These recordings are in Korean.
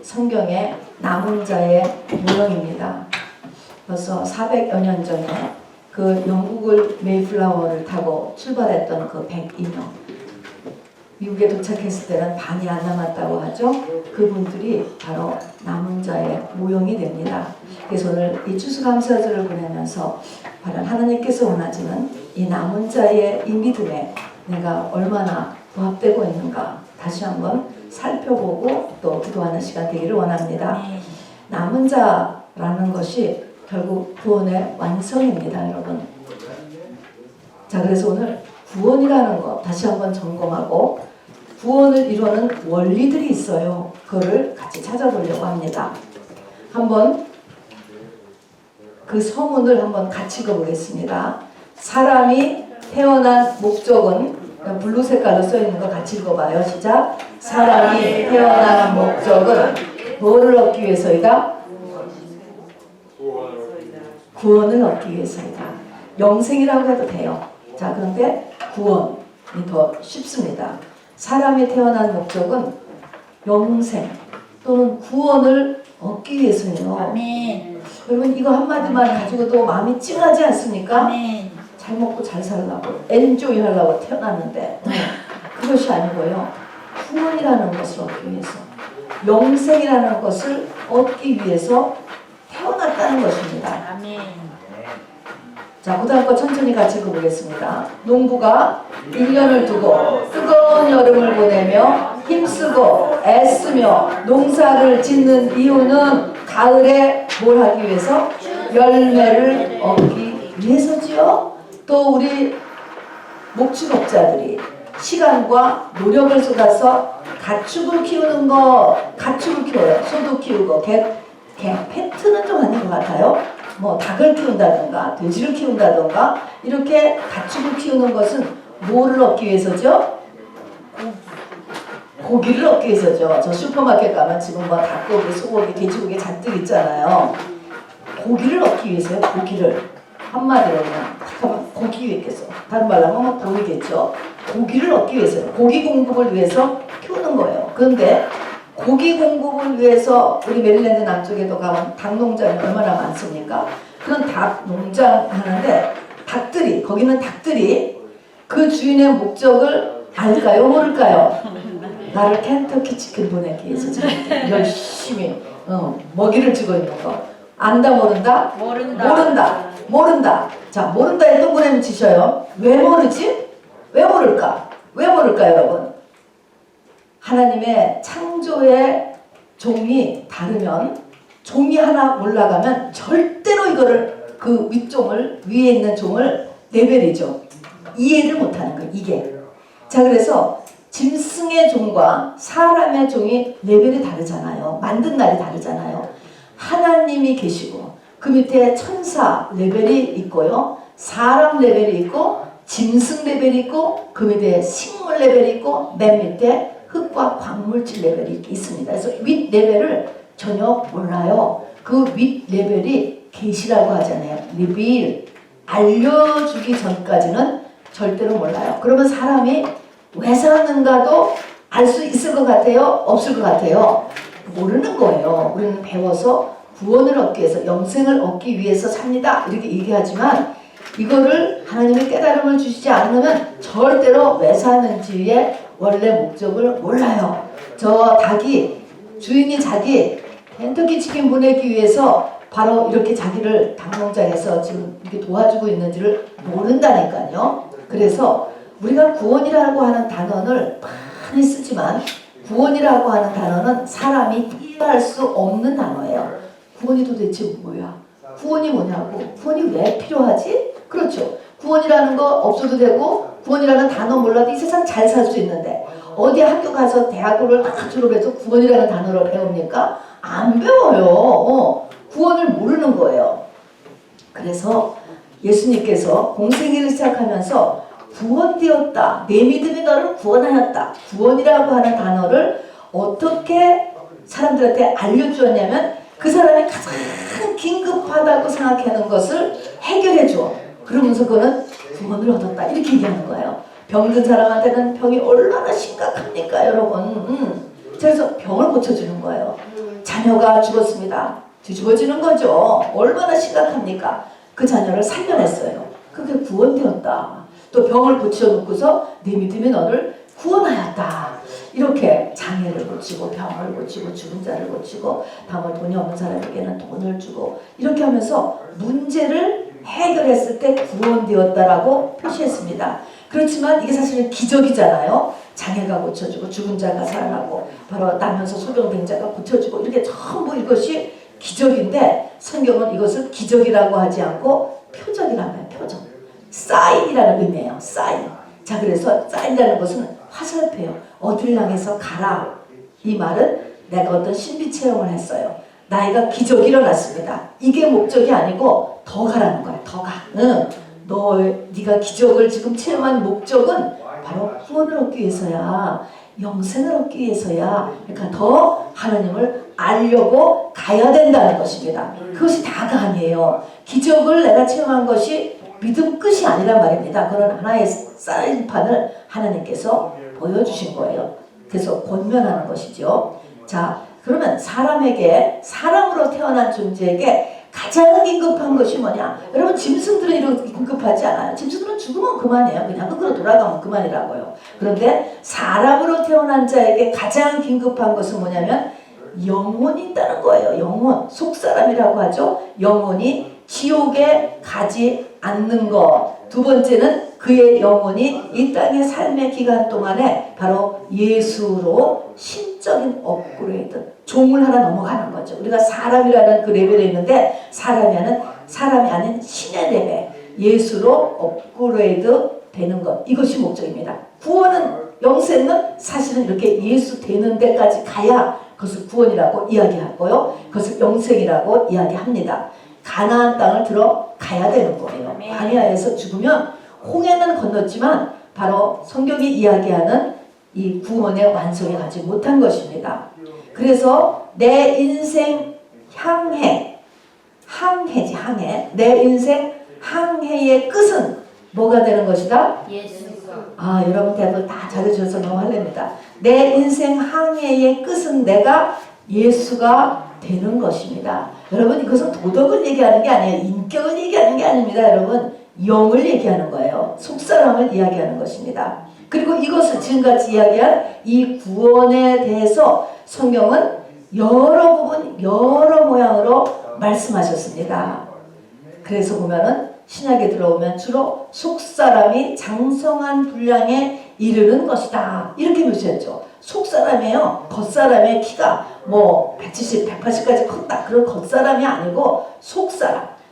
성경의 남은 자의 모형입니다. 벌써 400여 년 전에 그 영국을 메이플라워를 타고 출발했던 그 102명, 미국에 도착했을 때는 반이 안 남았다고 하죠. 그분들이 바로 남은 자의 모형이 됩니다. 그래서 오늘 이 추수감사절을 보내면서 바로 하나님께서 원하시는 이 남은 자의 이 믿음에 내가 얼마나 부합되고 있는가 다시 한번 살펴보고 또 기도하는 시간 되기를 원합니다. 남은 자라는 것이 결국 구원의 완성입니다, 여러분. 자, 그래서 오늘 구원이라는 것 다시 한번 점검하고 구원을 이루는 원리들이 있어요. 그거를 같이 찾아보려고 합니다. 한번 그 서문을 한번 같이 읽어보겠습니다. 사람이 태어난 목적은 블루 색깔로 써있는 거 같이 읽어봐요. 시작. 사람이 태어난 목적은 뭐를 얻기 위해서이다? 구원을 얻기 위해서이다. 영생이라고 해도 돼요. 자, 그런데 구원이 더 쉽습니다. 사람이 태어난 목적은 영생 또는 구원을 얻기 위해서예요. 아멘. 여러분 이거 한마디만 가지고도 마음이 찡하지 않습니까? 아멘. 잘 먹고 잘 살라고 엔조이 하려고 태어났는데 그것이 아니고요. 구원이라는 것을 얻기 위해서 영생이라는 것을 얻기 위해서 태어났다는 것입니다. 아멘. 자, 그 다음 거 천천히 같이 읽어보겠습니다. 농부가 1년을 두고 뜨거운 여름을 보내며 힘쓰고 애쓰며 농사를 짓는 이유는 가을에 뭘 하기 위해서? 열매를 얻기 위해서지요. 또 우리 목축업자들이 시간과 노력을 쏟아서 가축을 키우는 거, 가축을 키워요. 소도 키우고, 페트는 좀 아닌 것 같아요. 뭐 닭을 키운다든가 돼지를 키운다든가 이렇게 가축을 키우는 것은 뭐를 얻기 위해서죠? 고기를 얻기 위해서죠. 저 슈퍼마켓 가면 지금 뭐 닭고기, 소고기, 돼지고기 잔뜩 있잖아요. 고기를 얻기 위해서요. 고기를 한마디로 그냥 고기 위해서 다른 말로 하면 고기겠죠. 고기를 얻기 위해서요. 고기 공급을 위해서 키우는 거예요. 그런데 고기 공급을 위해서 우리 메릴랜드 남쪽에도 가면 닭 농장이 얼마나 많습니까? 그런 닭 농장 하는데 닭들이 거기는 닭들이 그 주인의 목적을 알까요? 모를까요? 나를 켄터키 치킨 보내기 위해서 지금 열심히 먹이를 주고 있는 거 안다 모른다? 모른다. 모른다. 자, 모른다에 동그라미 치셔요. 왜 모르지? 왜 모를까? 왜 모를까 여러분? 하나님의 창조의 종이 다르면 종이 하나 올라가면 절대로 이거를 그 윗종을 위에 있는 종을 레벨이죠. 이해를 못하는 거예요. 이게. 자, 그래서 짐승의 종과 사람의 종이 레벨이 다르잖아요. 만든 날이 다르잖아요. 하나님이 계시고 그 밑에 천사 레벨이 있고요. 사람 레벨이 있고 짐승 레벨이 있고 그 밑에 식물 레벨이 있고 맨 밑에 흙과 광물질 레벨이 있습니다. 그래서 윗 레벨을 전혀 몰라요. 그 윗 레벨이 계시라고 하잖아요. 리빌 알려주기 전까지는 절대로 몰라요. 그러면 사람이 왜 사는가도 알 수 있을 것 같아요? 없을 것 같아요? 모르는 거예요. 우리는 배워서 구원을 얻기 위해서 영생을 얻기 위해서 삽니다. 이렇게 얘기하지만 이거를 하나님이 깨달음을 주시지 않으면 절대로 왜 사는지의 원래 목적을 몰라요. 저 닭이 주인이 자기 켄터키 치킨 보내기 위해서 바로 이렇게 자기를 닭농장에서 지금 이렇게 도와주고 있는지를 모른다니까요. 그래서 우리가 구원이라고 하는 단어를 많이 쓰지만 구원이라고 하는 단어는 사람이 이해할 수 없는 단어예요. 구원이 도대체 뭐야? 구원이 뭐냐고? 구원이 왜 필요하지? 그렇죠. 구원이라는 거 없어도 되고 구원이라는 단어 몰라도 이 세상 잘 살 수 있는데 어디 학교 가서 대학교를 다 졸업해서 구원이라는 단어를 배웁니까? 안 배워요. 구원을 모르는 거예요. 그래서 예수님께서 공생애를 시작하면서 구원되었다. 내 믿음이 너를 구원하였다. 구원이라고 하는 단어를 어떻게 사람들한테 알려주었냐면 그 사람이 가장 긴급하다고 생각하는 것을 해결해 줘. 그러면서 그거는 구원을 얻었다. 이렇게 얘기하는 거예요. 병든 사람한테는 병이 얼마나 심각합니까, 여러분? 그래서 병을 고쳐주는 거예요. 자녀가 죽었습니다. 뒤집어지는 거죠. 얼마나 심각합니까? 그 자녀를 살려냈어요. 그게 구원되었다. 또 병을 고쳐놓고서 내 믿음이 너를 구원하였다. 이렇게 장애를 고치고 병을 고치고 죽은 자를 고치고 다음에 돈이 없는 사람에게는 돈을 주고 이렇게 하면서 문제를 해결했을 때 구원되었다라고 표시했습니다. 그렇지만 이게 사실은 기적이잖아요. 장애가 고쳐주고 죽은 자가 살아나고 바로 나면서 소경된 자가 고쳐주고 이렇게 전부 이것이 기적인데 성경은 이것을 기적이라고 하지 않고 표적이라고 해요. 표적. 사인이라는 의미예요. 사인. 자, 그래서 사인이라는 것은 화살표예요. 어디를 향해서 가라. 이 말은 내가 어떤 신비 체험을 했어요. 나이가 기적이 일어났습니다. 이게 목적이 아니고 더 가라는 거야. 더 가. 응. 네가 기적을 지금 체험한 목적은 바로 구원을 얻기 위해서야. 영생을 얻기 위해서야. 그러니까 더 하나님을 알려고 가야 된다는 것입니다. 그것이 다가 아니에요. 기적을 내가 체험한 것이 믿음 끝이 아니란 말입니다. 그런 하나의 사인판을 하나님께서 보여주신 거예요. 그래서 권면하는 것이죠. 자, 그러면 사람에게, 사람으로 태어난 존재에게 가장 긴급한 것이 뭐냐? 여러분, 짐승들은 이렇게 긴급하지 않아요. 짐승들은 죽으면 그만이에요. 그냥 흙으로 돌아가면 그만이라고요. 그런데 사람으로 태어난 자에게 가장 긴급한 것은 뭐냐면 영혼이 있다는 거예요. 영혼. 속사람이라고 하죠. 영혼이 지옥에 가지 않는 것. 두 번째는 그의 영혼이 이 땅의 삶의 기간 동안에 바로 예수로 신적인 업그레이드, 종을 하나 넘어가는 거죠. 우리가 사람이라는 그 레벨에 있는데 사람이 아닌 신의 레벨, 예수로 업그레이드 되는 것. 이것이 목적입니다. 구원은, 영생은 사실은 이렇게 예수 되는 데까지 가야 그것을 구원이라고 이야기하고요. 그것을 영생이라고 이야기합니다. 가나안 땅을 들어가야 되는 거예요. 광야에서 죽으면 홍해는 건넜지만 바로 성경이 이야기하는 이 구원의 완성에 가지 못한 것입니다. 그래서 내 인생 항해지 항해. 내 인생 항해의 끝은 뭐가 되는 것이다? 예수가. 여러분 대부분 다 잘해주셔서 너무 할례입니다. 내 인생 항해의 끝은 내가 예수가 되는 것입니다. 여러분, 이것은 도덕을 얘기하는 게 아니에요. 인격을 얘기하는 게 아닙니다. 여러분, 영을 얘기하는 거예요. 속사람을 이야기하는 것입니다. 그리고 이것을 지금까지 이야기한 이 구원에 대해서 성경은 여러 부분, 여러 모양으로 말씀하셨습니다. 그래서 보면은 신약에 들어오면 주로 속사람이 장성한 분량에 이르는 것이다. 이렇게 묘사했죠. 속사람이에요. 겉사람의 키가 뭐 170, 180까지 컸다. 그런 겉사람이 아니고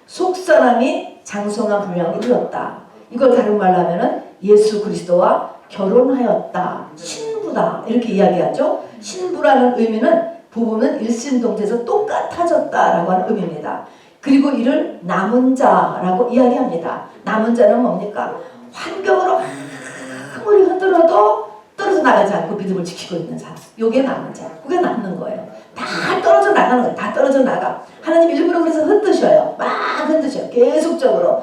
속사람이 장성한 분량에 이르렀다. 이걸 다른 말로 하면은 예수 그리스도와 결혼하였다. 신부다. 이렇게 이야기하죠. 신부라는 의미는 부부는 일심동체에서 똑같아졌다라고 하는 의미입니다. 그리고 이를 남은 자라고 이야기합니다. 남은 자는 뭡니까? 환경으로 아무리 흔들어도 떨어져 나가지 않고 믿음을 지키고 있는 사람. 요게 남은 자. 그게 남는 거예요. 다 떨어져 나가는 거예요. 다 떨어져 나가. 하나님 일부러 그래서 흔드셔요. 막 흔드셔요. 계속적으로.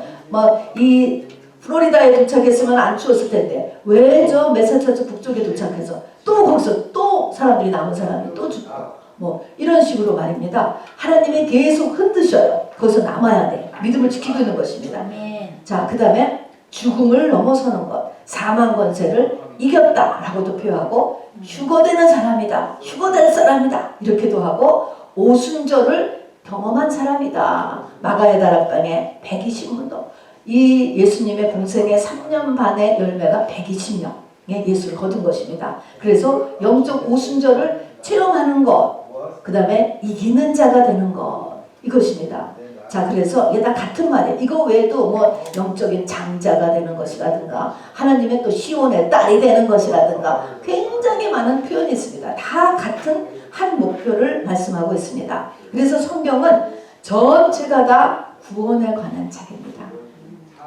이 플로리다에 도착했으면 안 추웠을 텐데 왜 저 매사추세츠 북쪽에 도착해서 또 거기서 또 사람들이 남은 사람이 또 죽고 이런 식으로 말입니다. 하나님이 계속 흔드셔요. 거기서 남아야 돼. 믿음을 지키고 있는 것입니다. 아멘. 자, 그 다음에 죽음을 넘어서는 것. 사망 권세를 이겼다라고도 표현하고 휴거되는 사람이다. 휴거될 사람이다. 이렇게도 하고 오순절을 경험한 사람이다. 마가의 다락방에 120문도. 이 예수님의 공생의 3년 반의 열매가 120명의 예수를 거둔 것입니다. 그래서 영적 오순절을 체험하는 것, 그 다음에 이기는 자가 되는 것, 이것입니다. 자, 그래서 이게 다 같은 말이에요. 이거 외에도 영적인 장자가 되는 것이라든가 하나님의 또 시온의 딸이 되는 것이라든가 굉장히 많은 표현이 있습니다. 다 같은 한 목표를 말씀하고 있습니다. 그래서 성경은 전체가 다 구원에 관한 책입니다.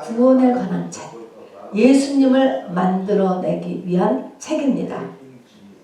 구원에 관한 책. 예수님을 만들어내기 위한 책입니다.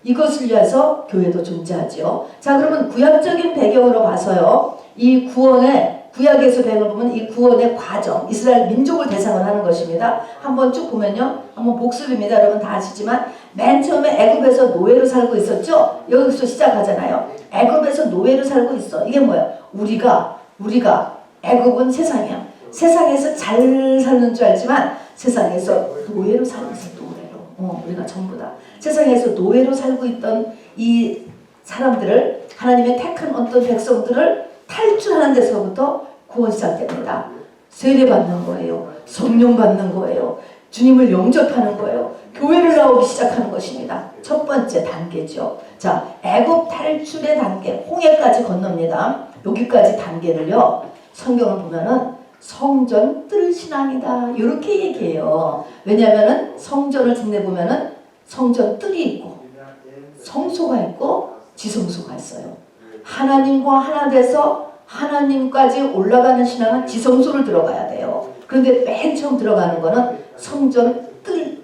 이것을 위해서 교회도 존재하죠. 자, 그러면 구약적인 배경으로 봐서요. 이 구원의 구약에서 배우는 보면 이 구원의 과정, 이스라엘 민족을 대상으로 하는 것입니다. 한번 쭉 보면요. 한번 복습입니다. 여러분 다 아시지만 맨 처음에 애굽에서 노예로 살고 있었죠. 여기서 시작하잖아요. 애굽에서 노예로 살고 있어. 이게 뭐야? 우리가 애굽은 세상이야. 세상에서 잘 사는 줄 알지만 세상에서 노예로 살고 있어. 노예로. 우리가 전부 다 세상에서 노예로 살고 있던 이 사람들을, 하나님의 택한 어떤 백성들을 탈출하는 데서부터 구원 시작됩니다. 세례 받는 거예요. 성령 받는 거예요. 주님을 영접하는 거예요. 교회를 나오기 시작하는 것입니다. 첫 번째 단계죠. 자, 애굽 탈출의 단계, 홍해까지 건넙니다. 여기까지 단계를요, 성경을 보면은 성전 뜰 신앙이다 이렇게 얘기해요. 왜냐하면은 성전을 중내 보면은 성전 뜰이 있고 성소가 있고 지성소가 있어요. 하나님과 하나 돼서 하나님까지 올라가는 신앙은 지성소를 들어가야 돼요. 그런데 맨 처음 들어가는 거는 성전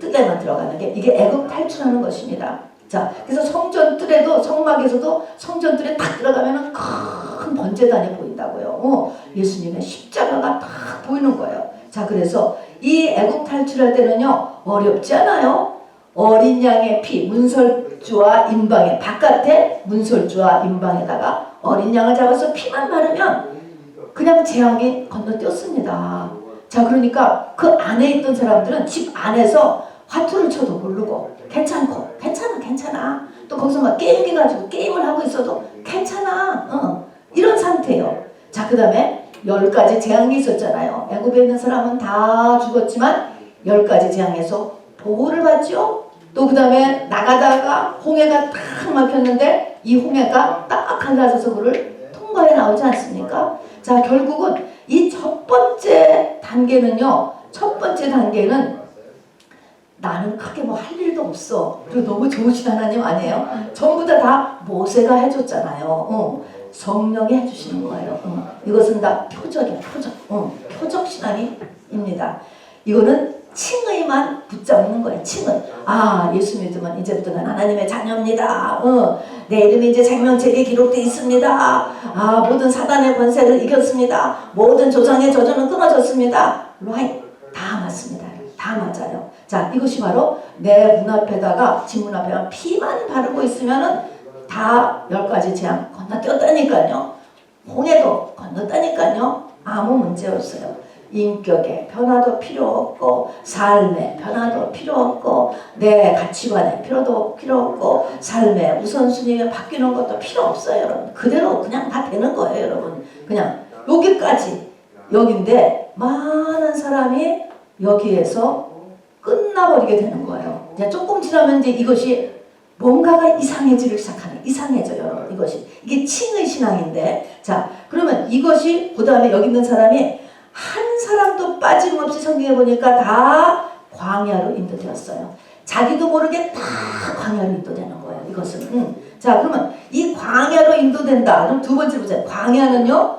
뜰에만 들어가는 게, 이게 애굽 탈출하는 것입니다. 자, 그래서 성전 뜰에도, 성막에서도 성전 뜰에 딱 들어가면은 큰 번제단이 보인다고요. 예수님의 십자가가 딱 보이는 거예요. 자, 그래서 이 애굽 탈출할 때는요, 어렵지 않아요. 어린 양의 피, 문설주와 임방에, 바깥에 문설주와 임방에다가 어린 양을 잡아서 피만 마르면 그냥 재앙이 건너뛰었습니다. 자, 그러니까 그 안에 있던 사람들은 집 안에서 화투를 쳐도 모르고 괜찮고, 괜찮아. 또 거기서 막 게임기 가지고 게임을 하고 있어도 괜찮아. 이런 상태예요. 자, 그 다음에 10가지 재앙이 있었잖아요. 애굽에 있는 사람은 다 죽었지만 10가지 재앙에서 보호를 받죠. 또 그 다음에 나가다가 홍해가 딱 막혔는데 이 홍해가 딱 갈라져서 그를 통과해 나오지 않습니까? 자, 결국은 이 첫 번째 단계는요, 나는 크게 뭐 할 일도 없어. 그리고 너무 좋으신 하나님 아니에요? 전부 다 모세가 해줬잖아요. 성령이 해주시는 거예요. 이것은 다 표적이야, 표적 신앙입니다. 이거는 칭의만 붙잡는 거예요. 칭의. 아, 예수 믿으면 이제부터 는 하나님의 자녀입니다. 내 이름이 이제 생명책에 기록되어 있습니다. 아, 모든 사단의 권세를 이겼습니다. 모든 조상의 저주는 끊어졌습니다. right. 다 맞습니다. 다 맞아요. 자, 이것이 바로 내 문 앞에다가, 집 문 앞에다가 피만 바르고 있으면은 다 10가지 재앙 건너뛰었다니까요. 홍해도 건넜다니까요. 아무 문제 없어요. 인격의 변화도 필요 없고, 삶의 변화도 필요 없고, 내 가치관의 필요 없고, 삶의 우선순위가 바뀌는 것도 필요 없어요, 여러분. 그대로 그냥 다 되는 거예요, 여러분. 그냥 여기까지, 여긴데 많은 사람이 여기에서 끝나버리게 되는 거예요. 이제 조금 지나면 이제 이것이 뭔가가 이상해지기 시작하는, 이상해져요, 여러분. 이게 칭의 신앙인데, 자, 그러면 이것이, 그 다음에 여기 있는 사람이 한 사람도 빠짐없이 성경에 보니까 다 광야로 인도되었어요. 자기도 모르게 다 광야로 인도되는 거예요, 이것은. 자, 그러면 이 광야로 인도된다. 그럼 두 번째 보세요. 광야는요,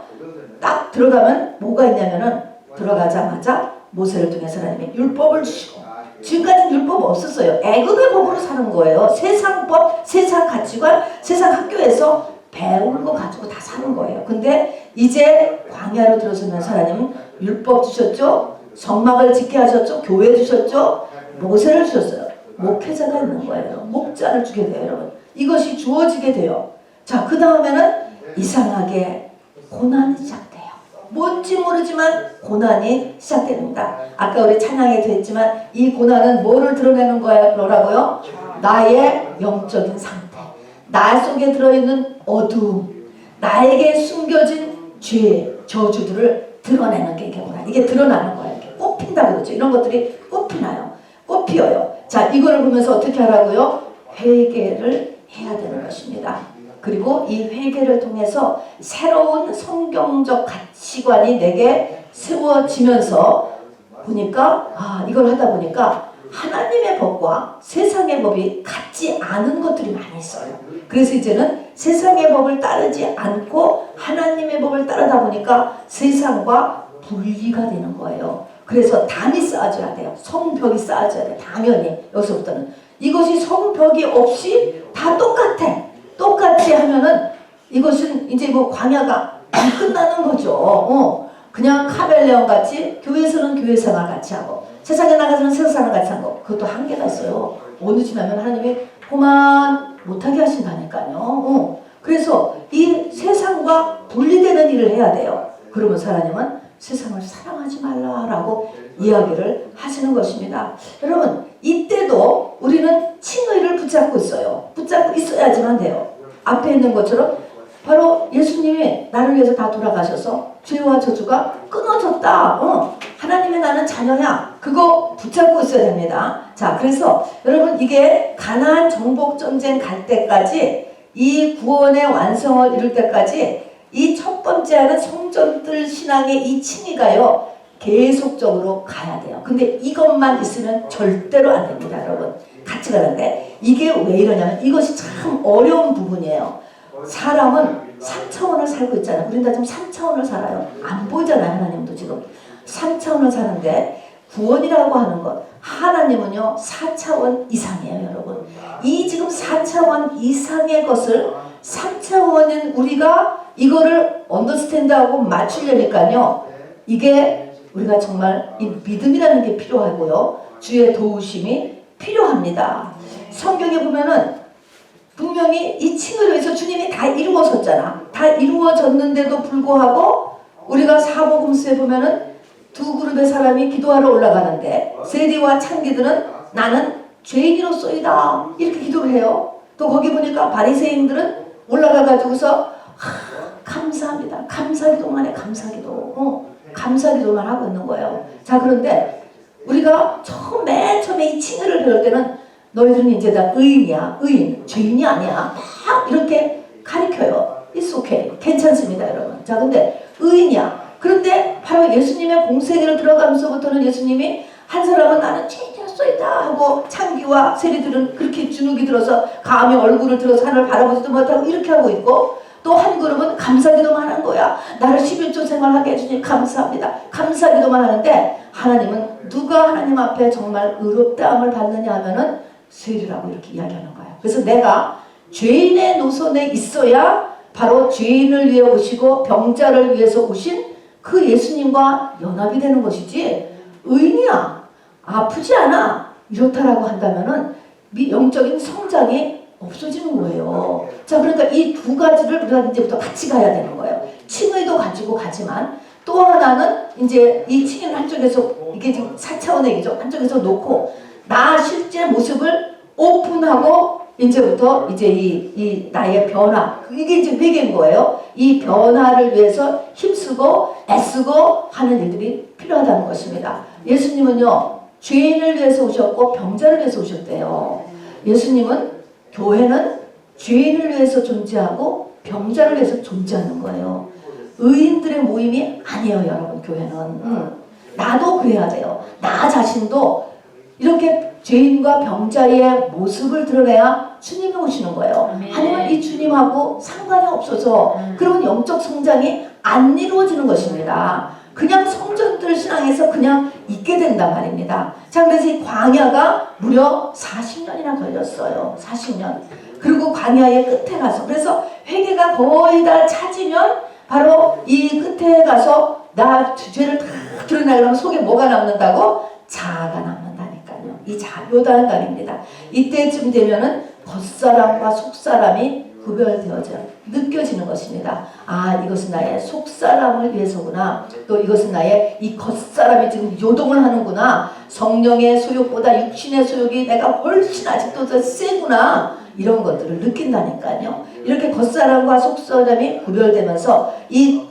딱 들어가면 뭐가 있냐면은, 들어가자마자 모세를 통해서 하나님이 율법을 주시고, 지금까지는 율법 없었어요. 애굽의 법으로 사는 거예요. 세상 법, 세상 가치관, 세상 학교에서 배운 거 가지고 다 사는 거예요. 근데 이제 광야로 들어서는 하나님은 율법 주셨죠. 성막을 지게 하셨죠. 교회 주셨죠. 모세를 주셨어요. 목회자가 있는 거예요. 목자를 주게 돼요, 여러분. 이것이 주어지게 돼요. 자, 그 다음에는 이상하게 고난이 시작돼요. 뭔지 모르지만 고난이 시작됩니다. 아까 우리 찬양에도 했지만 이 고난은 뭐를 드러내는 거라고요? 나의 영적인 상태, 나 속에 들어있는 어두움, 나에게 숨겨진 죄, 저주들을 드러내는 게 이게 뭐야? 이게 드러나는 거예요. 이렇게 꽃핀다 그러죠. 이런 것들이 꽃피나요. 꽃피어요. 자, 이거를 보면서 어떻게 하라고요? 회개를 해야 되는 것입니다. 그리고 이 회개를 통해서 새로운 성경적 가치관이 내게 세워지면서 보니까, 아, 이걸 하다 보니까 하나님의 법과 세상의 법이 같지 않은 것들이 많이 있어요. 그래서 이제는 세상의 법을 따르지 않고 하나님의 법을 따르다 보니까 세상과 분리가 되는 거예요. 그래서 담이 쌓아져야 돼요. 성벽이 쌓아져야 돼요. 당연히 여기서부터는 이것이 성벽이 없이 다 똑같이 하면은 이것은 이제 뭐 광야가 안 끝나는 거죠. 그냥 카멜레온 같이 교회에서는 교회 생활 같이 하고 세상에 나가서는 세상 생활 같이 하고 그것도 한계가 있어요. 어느 지나면 하나님이 그만 못하게 하신다니까요. 그래서 이 세상과 분리되는 일을 해야 돼요. 그러면서 하나님은 세상을 사랑하지 말라라고 이야기를 하시는 것입니다. 여러분 이때도 우리는 칭의를 붙잡고 있어요. 붙잡고 있어야지만 돼요. 앞에 있는 것처럼 바로 예수님이 나를 위해서 다 돌아가셔서 죄와 저주가 끊어졌다. 하나님의 나는 자녀야. 그거 붙잡고 있어야 됩니다. 자, 그래서 여러분 이게 가나안 정복 전쟁 갈 때까지 이 구원의 완성을 이룰 때까지 이 첫 번째 하는 성전들 신앙의 이 칭의가요 계속적으로 가야 돼요. 근데 이것만 있으면 절대로 안 됩니다, 여러분. 같이 가는데 이게 왜 이러냐면 이것이 참 어려운 부분이에요. 사람은 3차원을 살고 있잖아요. 우린 다 지금 3차원을 살아요. 안 보이잖아요. 하나님도 지금 3차원을 사는데 구원이라고 하는 것 하나님은요 4차원 이상이에요, 여러분. 이 지금 4차원 이상의 것을 3차원인 우리가 이거를 언더스탠드하고 맞추려니까요 이게 우리가 정말 이 믿음이라는 게 필요하고요 주의 도우심이 필요합니다. 성경에 보면은 분명히 이 칭의를 위해서 주님이 다 이루어졌잖아. 다 이루어졌는데도 불구하고 우리가 사복음서에 보면은 두 그룹의 사람이 기도하러 올라가는데 세리와 창기들은 나는 죄인이로소이다 이렇게 기도를 해요. 또 거기 보니까 바리새인들은 올라가가지고서 감사합니다. 감사기도만 해. 감사기도. 감사기도만 하고 있는 거예요. 자, 그런데 우리가 맨 처음에 이 칭의를 배울 때는 너희들은 이제 다 의인이야. 의인. 죄인이 아니야. 막 이렇게 가리켜요. It's okay. 괜찮습니다, 여러분. 자, 근데 의인이야. 그런데 바로 예수님의 공생애를 들어가면서부터는 예수님이 한 사람은 나는 죄인이었소이다 하고 창기와 세리들은 그렇게 주눅이 들어서 감히 얼굴을 들어서 하늘을 바라보지도 못하고 이렇게 하고 있고 또 한 그룹은 감사기도만 하는 거야. 나를 11조 생활하게 해주니 감사합니다. 감사기도만 하는데 하나님은 누가 하나님 앞에 정말 의롭다함을 받느냐 하면은 세리라고 이렇게 이야기하는 거예요. 그래서 내가 죄인의 노선에 있어야 바로 죄인을 위해 오시고 병자를 위해서 오신 그 예수님과 연합이 되는 것이지 의인이야 아프지 않아 이렇다라고 한다면은 영적인 성장이 없어지는 거예요. 자, 그러니까 이 두 가지를 우리가 이제부터 같이 가야 되는 거예요. 칭의도 가지고 가지만 또 하나는 이제 이 칭의는 한쪽에서 이게 지금 4차원의 얘기죠. 한쪽에서 놓고 나 실제 모습을 오픈하고 이제부터 이제 이 나의 변화 이게 이제 회개인 거예요. 이 변화를 위해서 힘쓰고 애쓰고 하는 일들이 필요하다는 것입니다. 예수님은요 죄인을 위해서 오셨고 병자를 위해서 오셨대요. 예수님은 교회는 죄인을 위해서 존재하고 병자를 위해서 존재하는 거예요. 의인들의 모임이 아니에요, 여러분. 교회는 나도 그래야 돼요. 나 자신도 이렇게 죄인과 병자의 모습을 드러내야 주님이 오시는 거예요. 아니면 이 주님하고 상관이 없어서 그런 영적 성장이 안 이루어지는 것입니다. 그냥 성전들 신앙에서 그냥 있게 된단 말입니다. 자, 그래서 이 광야가 무려 40년이나 걸렸어요. 40년. 그리고 광야의 끝에 가서 그래서 회개가 거의 다 차지면 바로 이 끝에 가서 나 죄를 다 드러내려면 속에 뭐가 남는다고? 자아가 남는다니까요. 이 요단강입니다. 이때쯤 되면은 겉사람과 속사람이 구별되어져 느껴지는 것입니다. 아, 이것은 나의 속사람을 위해서구나. 또 이것은 나의 이 겉사람이 지금 요동을 하는구나. 성령의 소욕보다 육신의 소욕이 내가 훨씬 아직도 더 세구나. 이런 것들을 느낀다니까요. 이렇게 겉사람과 속사람이 구별되면서 이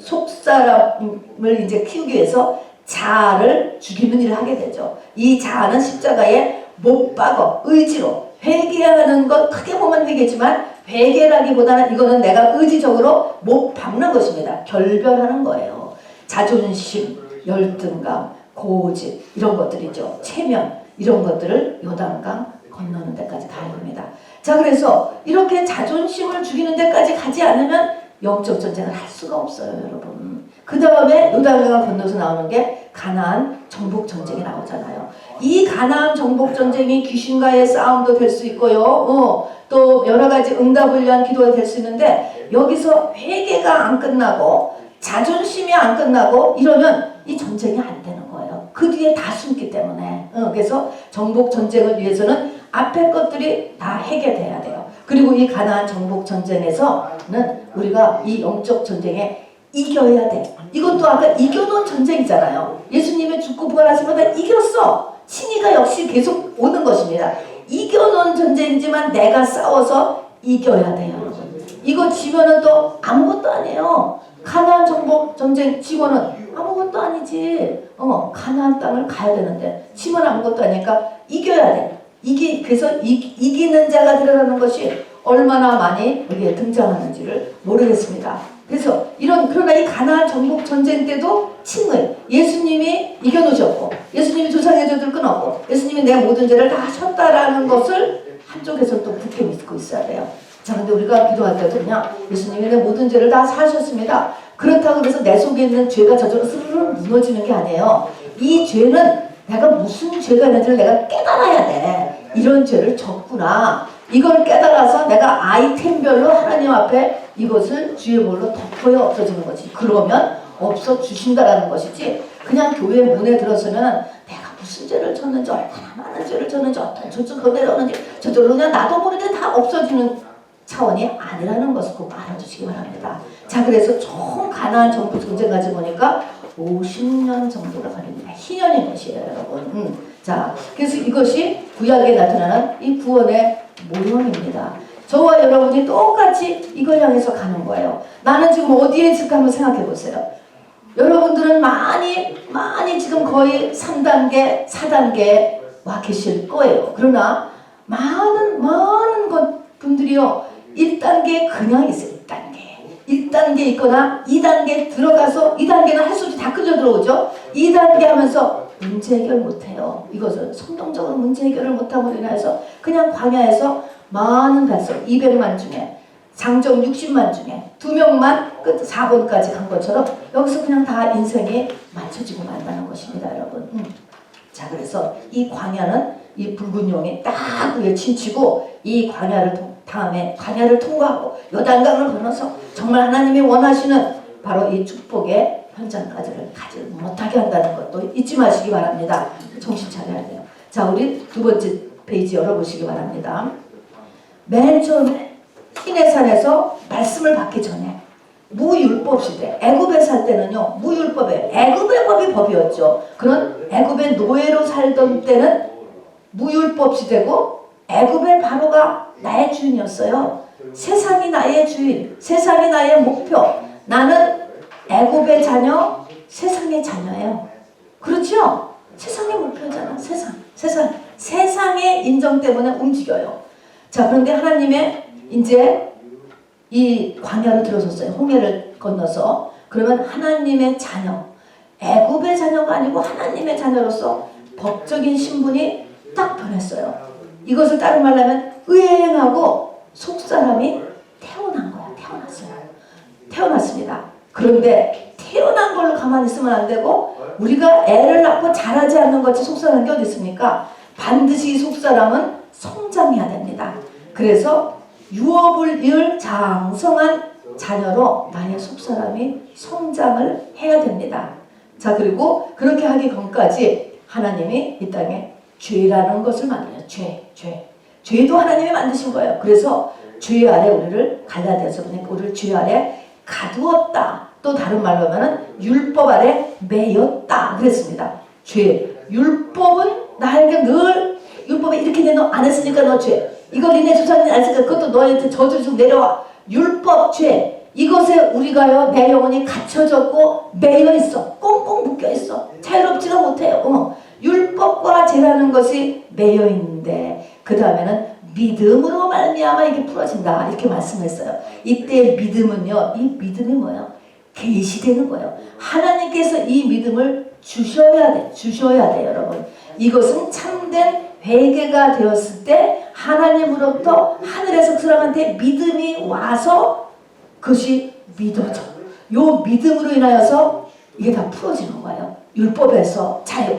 속사람을 이제 키우기 위해서 자아를 죽이는 일을 하게 되죠. 이 자아는 십자가에 못 박어 의지로 회개하는 것 크게 보면 회개지만 회개라기보다는 이거는 내가 의지적으로 못 박는 것입니다. 결별하는 거예요. 자존심, 열등감, 고집 이런 것들이죠. 체면 이런 것들을 요단강 건너는 데까지 가야 됩니다. 자, 그래서 이렇게 자존심을 죽이는 데까지 가지 않으면 영적 전쟁을 할 수가 없어요, 여러분. 그 다음에 요단강을 건너서 나오는 게 가나안 정복 전쟁이 나오잖아요. 이 가나안 정복 전쟁이 귀신과의 싸움도 될 수 있고요. 또 여러 가지 응답을 위한 기도가 될 수 있는데 여기서 회개가 안 끝나고 자존심이 안 끝나고 이러면 이 전쟁이 안 되는 거예요. 그 뒤에 다 숨기 때문에. 그래서 정복 전쟁을 위해서는 앞에 것들이 다 해결돼야 돼요. 그리고 이 가나안 정복 전쟁에서는 우리가 이 영적 전쟁에 이겨야 돼. 이것도 아까 이겨놓은 전쟁이잖아요. 예수님의 죽고 부활하시면 다 이겼어. 신의가 역시 계속 오는 것입니다. 이겨놓은 전쟁이지만 내가 싸워서 이겨야 돼요, 여러분. 이거 지면은 또 아무것도 아니에요. 가나안 정복 전쟁 지면은 아무것도 아니지. 가나안 땅을 가야 되는데 지면 아무것도 아니니까 이겨야 돼. 그래서 이기는 자가 드러나는 것이 얼마나 많이 여기에 등장하는지를 모르겠습니다. 그래서 그러나 이 가나안 정복 전쟁 때도 칭의, 예수님이 이겨놓으셨고, 예수님이 조상의 죄를 끊었고, 예수님이 내 모든 죄를 다 하셨다라는 것을 한쪽에서 또 굳게 믿고 있어야 돼요. 자, 근데 우리가 기도할 때 그냥 예수님이 내 모든 죄를 다 사셨습니다. 그렇다고 해서 내 속에 있는 죄가 저절로 스르르 무너지는 게 아니에요. 이 죄는 내가 무슨 죄가 있는지를 내가 깨달아야 돼. 이런 죄를 졌구나. 이걸 깨달아서 내가 아이템별로 하나님 앞에 이것을 주의 볼로 덮어야 없어지는 거지. 그러면 없어주신다라는 것이지, 그냥 교회 문에 들어서면 내가 무슨 죄를 졌는지, 얼마나 많은 죄를 졌는지, 어떤 저쪽으로 내려오는지, 저쪽으로 그냥 나도 모르게 다 없어지는 차원이 아니라는 것을 꼭 알아주시기 바랍니다. 자, 그래서 총 가나안 정복 전쟁까지 보니까 50년 정도가 걸립니다. 희년인 것이에요, 여러분. 자, 그래서 이것이 구약에 나타나는 이 구원의 모형입니다. 저와 여러분이 똑같이 이걸 향해서 가는 거예요. 나는 지금 어디에 있을까 한번 생각해 보세요. 여러분들은 많이 지금 거의 3단계, 4단계에 와 계실 거예요. 그러나 많은 분들이요, 1단계에 그냥 있어요. 1단계 있거나 2단계 들어가서 2단계는 할 수 없이 다 끌려 들어오죠. 2단계 하면서 문제 해결 못해요. 이것을 성동적으로 문제 해결을 못함으로 인해서 그냥 광야에서 많은 백성 200만 중에 장정 60만 중에 2명만 끝 4번까지 간 것처럼 여기서 그냥 다 인생이 맞춰지고 만다는 것입니다, 여러분. 자, 그래서 이 광야는 이 붉은 용이 딱 위에 침치고 이 다음에 광야를 통과하고 요단강을 건너서 정말 하나님이 원하시는 바로 이 축복의 현장까지를 가지 못하게 한다는 것도 잊지 마시기 바랍니다. 정신 차려야 돼요. 자, 우리 두 번째 페이지 열어보시기 바랍니다. 맨 처음에 시내산에서 말씀을 받기 전에 무율법 시대, 애굽에 살 때는요, 무율법에 애굽의 법이 법이었죠. 그런 애굽의 노예로 살던 때는 무율법 시대고 애굽의 바로가 나의 주인이었어요. 세상이 나의 주인, 세상이 나의 목표. 나는 애굽의 자녀, 세상의 자녀예요. 그렇죠? 세상의 목표잖아. 세상의 인정 때문에 움직여요. 자, 그런데 하나님의 이제 이 광야로 들어섰어요. 홍해를 건너서. 그러면 하나님의 자녀, 애굽의 자녀가 아니고 하나님의 자녀로서 법적인 신분이 딱 변했어요. 이것을 다른 말로 하면 의행하고 속사람이 태어난 거야. 태어났습니다. 그런데 태어난 걸로 가만히 있으면 안 되고, 우리가 애를 낳고 자라지 않는 것이 속사람이 어디 있습니까? 반드시 속사람은 성장해야 됩니다. 그래서 유업을 이을 장성한 자녀로 나의 속사람이 성장을 해야 됩니다. 자, 그리고 그렇게 하기 전까지 하나님이 이 땅에 죄라는 것을 만들어요. 죄도 하나님이 만드신 거예요. 그래서 죄 아래 우리를 갈라디아서 보니까 우리를 죄 아래 가두었다. 또 다른 말로 하면은 율법 아래 매였다 그랬습니다. 율법은 나에게 늘 율법에 이렇게 내 너 안 했으니까 너 죄. 이걸 니네 조상님 안 했으니까 그것도 너한테 저주를 좀 내려와. 율법 죄. 이것에 우리가요, 내 영혼이 갇혀졌고 매여 있어. 꽁꽁 묶여 있어. 자유롭지가 못해요. 율법과 죄라는 것이 매여 있는데 그 다음에는 믿음으로 말미암아 이게 풀어진다 이렇게 말씀했어요. 이때 믿음은요, 이 믿음이 뭐예요? 계시되는 거예요. 하나님께서 이 믿음을 주셔야 돼, 여러분. 이것은 참된 회개가 되었을 때 하나님으로부터 하늘에서 그 사람한테 믿음이 와서 그것이 믿어져. 요 믿음으로 인하여서 이게 다 풀어지는 거예요. 율법에서 자유,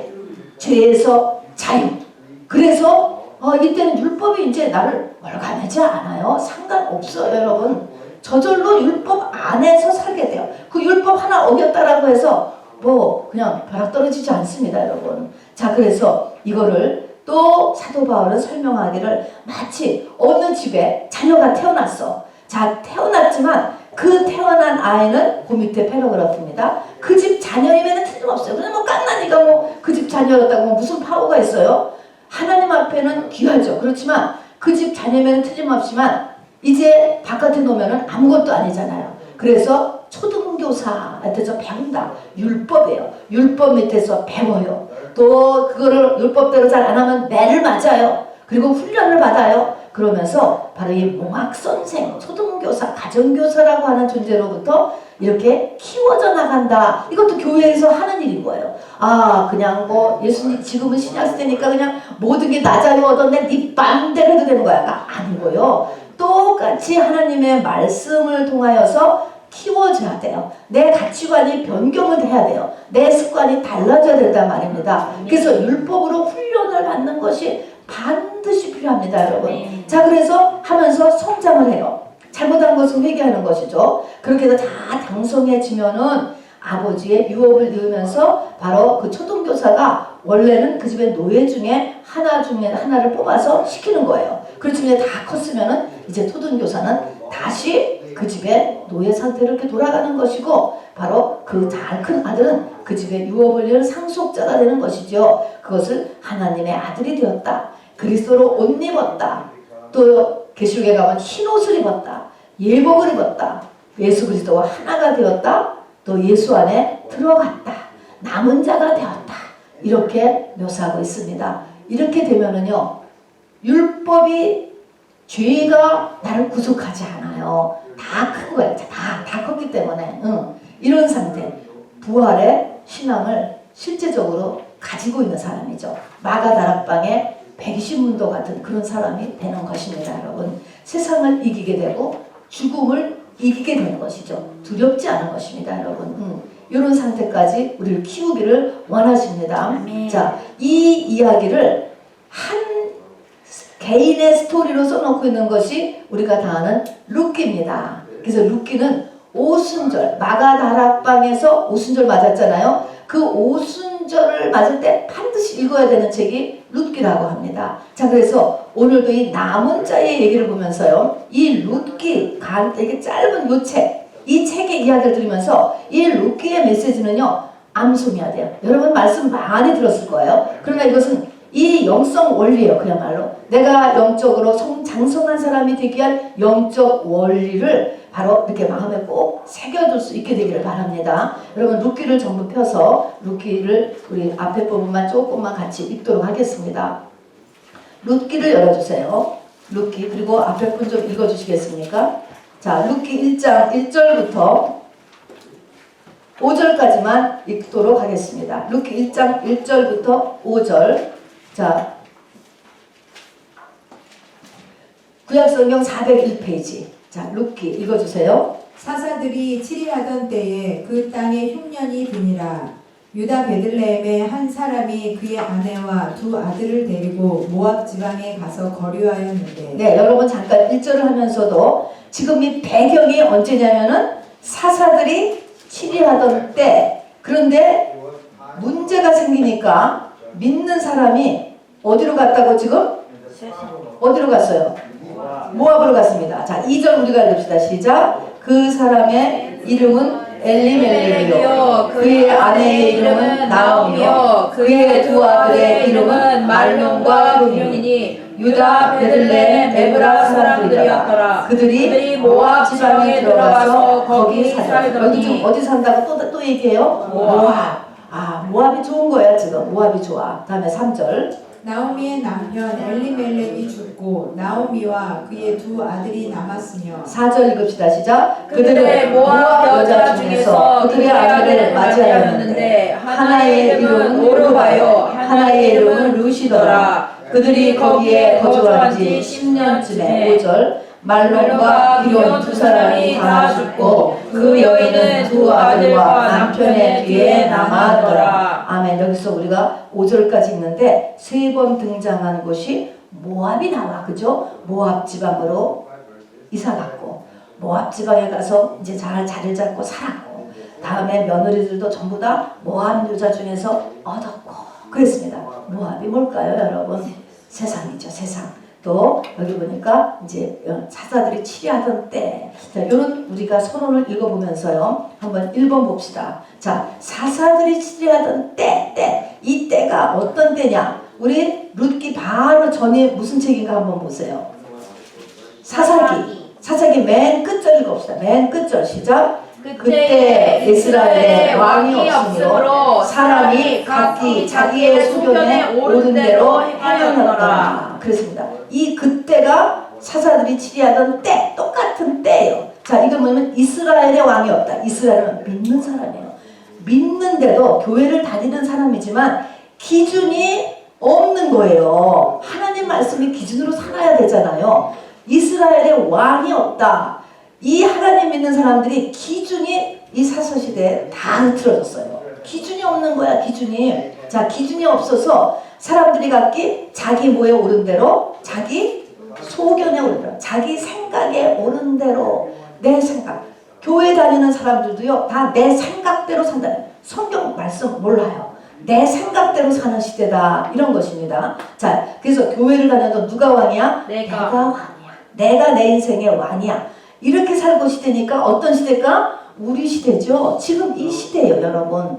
죄에서 자유. 그래서 이때는 율법이 이제 나를 월간하지 않아요. 상관없어요, 여러분. 저절로 율법 안에서 살게 돼요. 그 율법 하나 어겼다라고 해서 뭐 그냥 벼락 떨어지지 않습니다, 여러분. 자, 그래서 이거를 또 사도 바울은 설명하기를 마치 어느 집에 자녀가 태어났어. 자, 태어났지만 그 태어난 아이는 그 밑에 패러그래프입니다. 그 집 자녀이면 틀림없어요. 그냥 뭐 깐난이가 뭐 그 집 자녀였다고 뭐 무슨 파워가 있어요? 하나님 앞에는 귀하죠. 그렇지만 그 집 자녀면 틀림없지만 이제 바깥에 놓으면 아무것도 아니잖아요. 그래서 초등교사한테서 배운다. 율법이에요. 율법 밑에서 배워요. 또 그거를 율법대로 잘 안 하면 매를 맞아요. 그리고 훈련을 받아요. 그러면서 바로 이 몽학선생, 초등교사, 가정교사라고 하는 존재로부터 이렇게 키워져 나간다. 이것도 교회에서 하는 일인 거예요. 아, 그냥 뭐 예수님 지금은 신약시대니까 그냥 모든 게 나 자유 얻었네, 네 맘대로 해도 되는 거야가 아니고요. 똑같이 하나님의 말씀을 통하여서 키워줘야 돼요. 내 가치관이 변경을 해야 돼요. 내 습관이 달라져야 된단 말입니다. 그래서 율법으로 훈련을 받는 것이 반드시 필요합니다, 여러분. 자, 그래서 하면서 성장을 해요. 잘못한 것은 회개하는 것이죠. 그렇게 해서 다 당성해지면은 아버지의 유업을 이으면서 바로 그 초등교사가 원래는 그 집의 노예 중에 하나를 뽑아서 시키는 거예요. 그렇지만 다 컸으면은 이제 초등교사는 다시 그 집의 노예 상태로 이렇게 돌아가는 것이고, 바로 그 잘 큰 아들은 그 집의 유업을 이은 상속자가 되는 것이죠. 그것을 하나님의 아들이 되었다. 그리스도로 옷 입었다. 또 계시록에 가면 흰 옷을 입었다. 예복을 입었다. 예수 그리스도와 하나가 되었다. 또 예수 안에 들어갔다. 남은 자가 되었다. 이렇게 묘사하고 있습니다. 이렇게 되면은요, 율법이 죄가 나를 구속하지 않아요. 다 큰 거예요. 다 컸기 때문에. 이런 상태. 부활의 신앙을 실제적으로 가지고 있는 사람이죠. 마가다락방의 120문도 같은 그런 사람이 되는 것입니다, 여러분. 세상을 이기게 되고 죽음을 이기게 되는 것이죠. 두렵지 않은 것입니다, 여러분. 이런 상태까지 우리를 키우기를 원하십니다. 아멘. 자, 이 이야기를 한 개인의 스토리로 써놓고 있는 것이 우리가 다 아는 룻기입니다. 그래서 룻기는 오순절, 마가다락방에서 오순절 맞았잖아요. 그 오순절을 맞을 때 반드시 읽어야 되는 책이 룻기라고 합니다. 자, 그래서 오늘도 이 남은 자의 얘기를 보면서요, 이 룻기, 이게 짧은 요 책, 이 책의 이야기를 들으면서 이 룻기의 메시지는요, 암송해야 돼요. 여러분 말씀 많이 들었을 거예요. 그러나 이것은 이 영성 원리예요. 그야말로 내가 영적으로 장성한 사람이 되기 위한 영적 원리를 바로 이렇게 마음에 꼭 새겨둘 수 있게 되기를 바랍니다. 여러분 룻기를 전부 펴서 룻기를 우리 앞에 부분만 조금만 같이 읽도록 하겠습니다. 룻기를 열어주세요. 룻기, 그리고 앞에 분 좀 읽어주시겠습니까? 자, 룻기 1장 1절부터 5절까지만 읽도록 하겠습니다. 룻기 1장 1절부터 5절. 자, 구약성경 401페이지. 자, 룻기 읽어주세요. 사사들이 치리하던 때에 그 땅에 흉년이 드니라. 유다 베들레헴의 한 사람이 그의 아내와 두 아들을 데리고 모압 지방에 가서 거류하였는데. 네, 여러분 잠깐 1절을 하면서도 지금 이 배경이 언제냐면은 사사들이 치리하던 때, 그런데 문제가 생기니까 믿는 사람이 어디로 갔다고 지금? 어디로 갔어요? 모압으로 갔습니다. 자, 2절 우리가 읽읍시다. 시작. 그 사람의 이름은 엘리멜렉이요, 그의 아내의 이름은 나오미요, 그의 두 아들의 이름은 말론과 기런이니 유다 베들레헴 에브라 사람들이었더라. 그들이 모압 지방에 들어가서 거기 살더니. 여기 좀 어디 산다고 또 얘기해요? 모압. 아, 모압이 좋은 거야 지금. 모압이 좋아. 다음에 3절. 나오미의 남편 엘리멜렉이 죽고 나오미와 그의 두 아들이 남았으며. 4절 읽읍시다. 시작. 그들의 모압 여자 중에서 그들의 아들을 맞이하였는데 하나의 이름은 오르바요, 하나의 이름은 루시더라. 그들이 거기에 거주한 지 10년쯤에. 5절. 말론과 기룡 두 사람이 다 죽고 그 여인은 두 아들과 남편의 뒤에 남았더라. 아멘. 여기서 우리가 5절까지 있는데 세 번 등장한 곳이 모압이 나와. 그죠? 모압 지방으로 이사 갔고 모압 지방에 가서 이제 잘 자리를 잡고 살았고 다음에 며느리들도 전부 다 모압 여자 중에서 얻었고 그랬습니다. 모압이 뭘까요, 여러분? 세상이죠, 세상. 또 여기 보니까 이제 사사들이 치리하던 때, 자, 요런 우리가 선언을 읽어보면서요, 한번 1번 봅시다. 자, 사사들이 치리하던 때, 이 때가 어떤 때냐? 우리 룻기 바로 전에 무슨 책인가 한번 보세요. 사사기 맨 끝절 읽어봅시다. 맨 끝절 시작. 그때 이스라엘에 왕이 없으므로 사람이 각기 자기의 소견에 옳은 대로 행하였더라. 그렇습니다. 이 그때가 사사들이 치리하던 때, 똑같은 때예요. 자, 이거 뭐냐면 이스라엘에 왕이 없다. 이스라엘은 믿는 사람이에요. 믿는데도 교회를 다니는 사람이지만 기준이 없는 거예요. 하나님 말씀이 기준으로 살아야 되잖아요. 이스라엘에 왕이 없다. 이 하나님 믿는 사람들이 기준이 이 사사시대에 다 흐트러졌어요. 기준이 없는 거야, 기준이. 자, 기준이 없어서 사람들이 갖기 자기 뭐에 오른 대로, 자기 소견에 오른 대로, 자기 생각에 오른 대로, 내 생각. 교회 다니는 사람들도요, 다 내 생각대로 산다. 성경 말씀 몰라요. 내 생각대로 사는 시대다. 이런 것입니다. 자, 그래서 교회를 다녀도 누가 왕이야? 내가 왕이야. 내가 내 인생의 왕이야. 이렇게 살고 시대니까 어떤 시대일까? 우리 시대죠. 지금 이 시대예요, 여러분.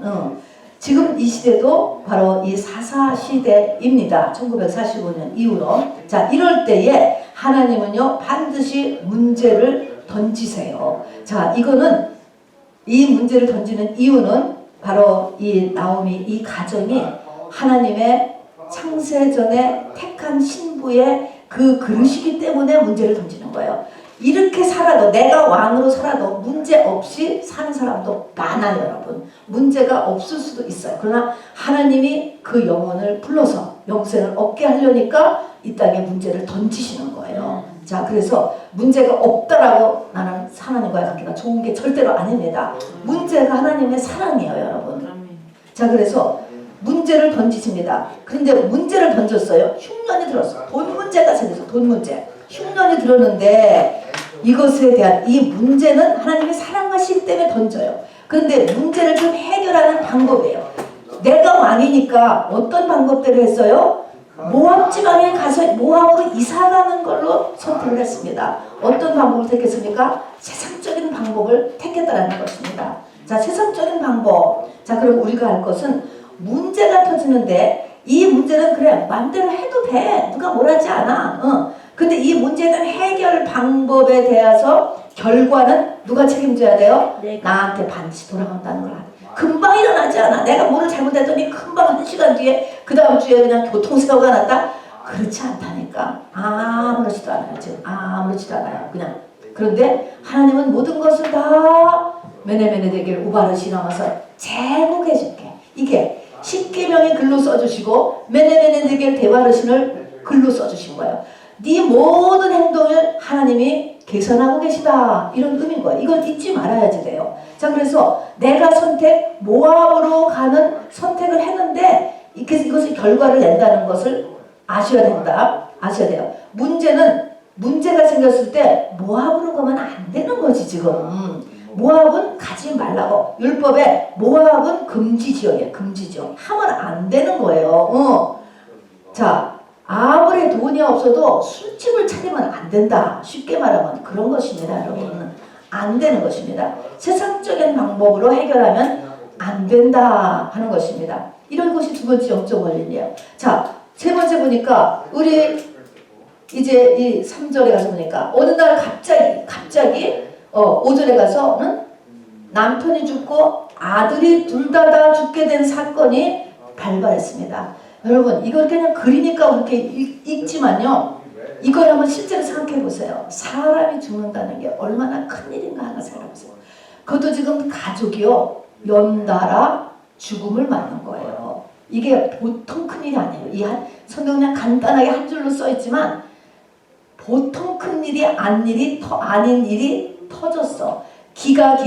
지금 이 시대도 바로 이 사사 시대입니다. 1945년 이후로. 자, 이럴 때에 하나님은요, 반드시 문제를 던지세요. 자, 이거는 이 문제를 던지는 이유는 바로 이 나오미, 이 가정이 하나님의 창세전에 택한 신부의 그 그릇이기 때문에 문제를 던지는 거예요. 이렇게 살아도, 내가 왕으로 살아도 문제 없이 사는 사람도 많아요, 여러분. 문제가 없을 수도 있어요. 그러나 하나님이 그 영혼을 불러서 영생을 얻게 하려니까 이 땅에 문제를 던지시는 거예요. 자, 그래서 문제가 없다라고 나는 하나님과의 관계가 좋은 게 절대로 아닙니다. 문제가 하나님의 사랑이에요, 여러분. 자, 그래서 문제를 던지십니다. 그런데 문제를 던졌어요. 흉년이 들었어요. 돈 문제가 생겨서, 돈 문제. 흉년이 들었는데 이것에 대한 이 문제는 하나님이 사랑하시기 때문에 던져요. 그런데 문제를 좀 해결하는 방법이에요. 내가 왕이니까 어떤 방법대로 했어요? 모압 지방에 가서 모압으로 이사가는 걸로 선택을 했습니다. 어떤 방법을 택했습니까? 세상적인 방법을 택했다는 것입니다. 자, 세상적인 방법. 자, 그럼 우리가 할 것은 문제가 터지는데 이 문제는 그래 마음대로 해도 돼. 누가 뭘 하지 않아. 근데 이 문제에 대한 해결 방법에 대해서 결과는 누가 책임져야 돼요? 나한테 반드시 돌아간다는 걸 알아. 금방 일어나지 않아. 내가 뭐를 잘못했더니 금방 1시간 뒤에 그 다음 주에 그냥 교통사고가 났다? 그렇지 않다니까. 아무렇지도 않아요. 지금 아무렇지도 않아요. 그냥. 그런데 하나님은 모든 것을 다 메네메네 되기를 우바르시 남아서 재고해 줄게. 이게 십계명의 글로 써주시고 메네메네 되기를 대바르신을 글로 써주신 거예요. 네 모든 행동을 하나님이 계산하고 계시다. 이런 의미인 거예요. 이걸 잊지 말아야지 돼요. 자, 그래서 내가 모압으로 가는 선택을 했는데 이것의 결과를 낸다는 것을 아셔야 된다. 아셔야 돼요. 문제가 생겼을 때 모압으로 가면 안 되는 거지 지금. 모압은 가지 말라고. 율법에 모압은 금지 지역이에요. 금지 지역. 하면 안 되는 거예요. 자, 아무리 돈이 없어도 술집을 차리면 안 된다. 쉽게 말하면 그런 것입니다, 여러분. 안 되는 것입니다. 세상적인 방법으로 해결하면 안 된다 하는 것입니다. 이런 것이 두 번째 영적 원리예요. 자, 세 번째 보니까 우리 이제 이 3절에 가서 보니까 어느 날 갑자기 5절에 가서는 남편이 죽고 아들이 둘 다 죽게 된 사건이 발발했습니다. 여러분, 이걸 그냥 그리니까 이렇게 읽지만요, 이걸 한번 실제로 생각해 보세요. 사람이 죽는다는 게 얼마나 큰 일인가 하나 생각해 보세요. 그것도 지금 가족이요, 연달아 죽음을 맞는 거예요. 이게 보통 큰 일이 아니에요. 성경 그냥 간단하게 한 줄로 써 있지만 보통 큰 일이 아닌 일이 터졌어. 기가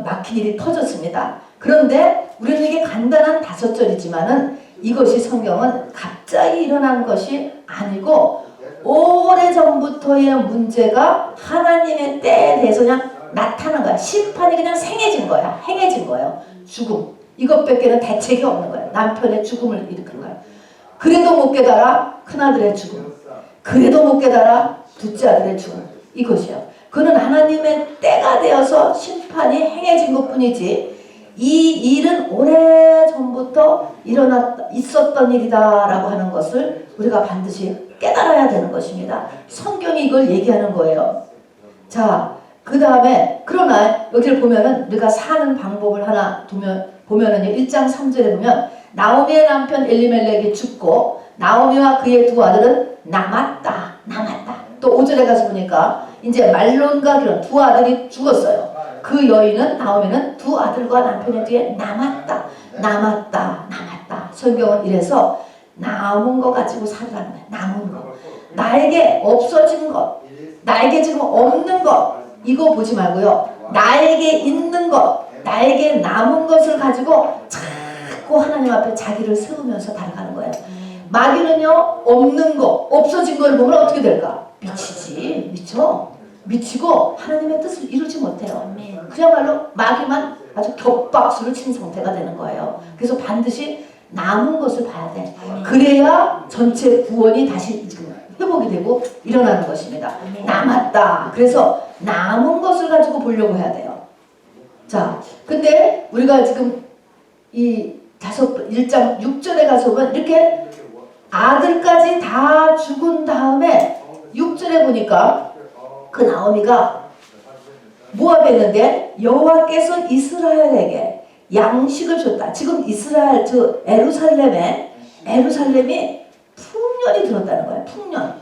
막힌 일이 터졌습니다. 그런데 우리는 이게 간단한 5절이지만은 이것이 성경은 갑자기 일어난 것이 아니고 오래전부터의 문제가 하나님의 때에 대해서 그냥 나타난 거야. 심판이 그냥 행해진 거예요. 죽음. 이것밖에는 대책이 없는 거예요. 남편의 죽음을 일으킨 거예요. 그래도 못 깨달아 큰아들의 죽음. 그래도 못 깨달아 둘째 아들의 죽음. 이것이요. 그는 하나님의 때가 되어서 심판이 행해진 것뿐이지 이 일은 오래전부터 있었던 일이다라고 하는 것을 우리가 반드시 깨달아야 되는 것입니다. 성경이 이걸 얘기하는 거예요. 자, 그 다음에 그러나 여기를 보면은 우리가 사는 방법을 하나 보면은요. 1장 3절에 보면 나오미의 남편 엘리멜렉이 죽고 나오미와 그의 두 아들은 남았다. 또 5절에 가서 보니까 이제 말론과 기론 두 아들이 죽었어요. 그 여인은 나오미는 두 아들과 남편의 뒤에 남았다. 성경은 이래서 남은 거 가지고 살라는 거야. 남은 거. 나에게 없어진 것, 나에게 지금 없는 것 이거 보지 말고요. 나에게 있는 것, 나에게 남은 것을 가지고 자꾸 하나님 앞에 자기를 세우면서 달아가는 거예요. 마귀는요, 없는 거, 없어진 걸 보면 어떻게 될까? 미치고 하나님의 뜻을 이루지 못해요. 그야말로 마귀만 아주 격박수를 친 상태가 되는 거예요. 그래서 반드시 남은 것을 봐야 돼. 그래야 전체 구원이 다시 회복이 되고 일어나는 것입니다. 남았다. 그래서 남은 것을 가지고 보려고 해야 돼요. 자, 근데 우리가 지금 이 1장 6절에 가서 보면 이렇게 아들까지 다 죽은 다음에 6절에 보니까 그 나오미가 모압에 있는데 여호와께서 이스라엘에게 양식을 줬다. 지금 이스라엘 에루살렘이 풍년이 들었다는 거예요. 풍년.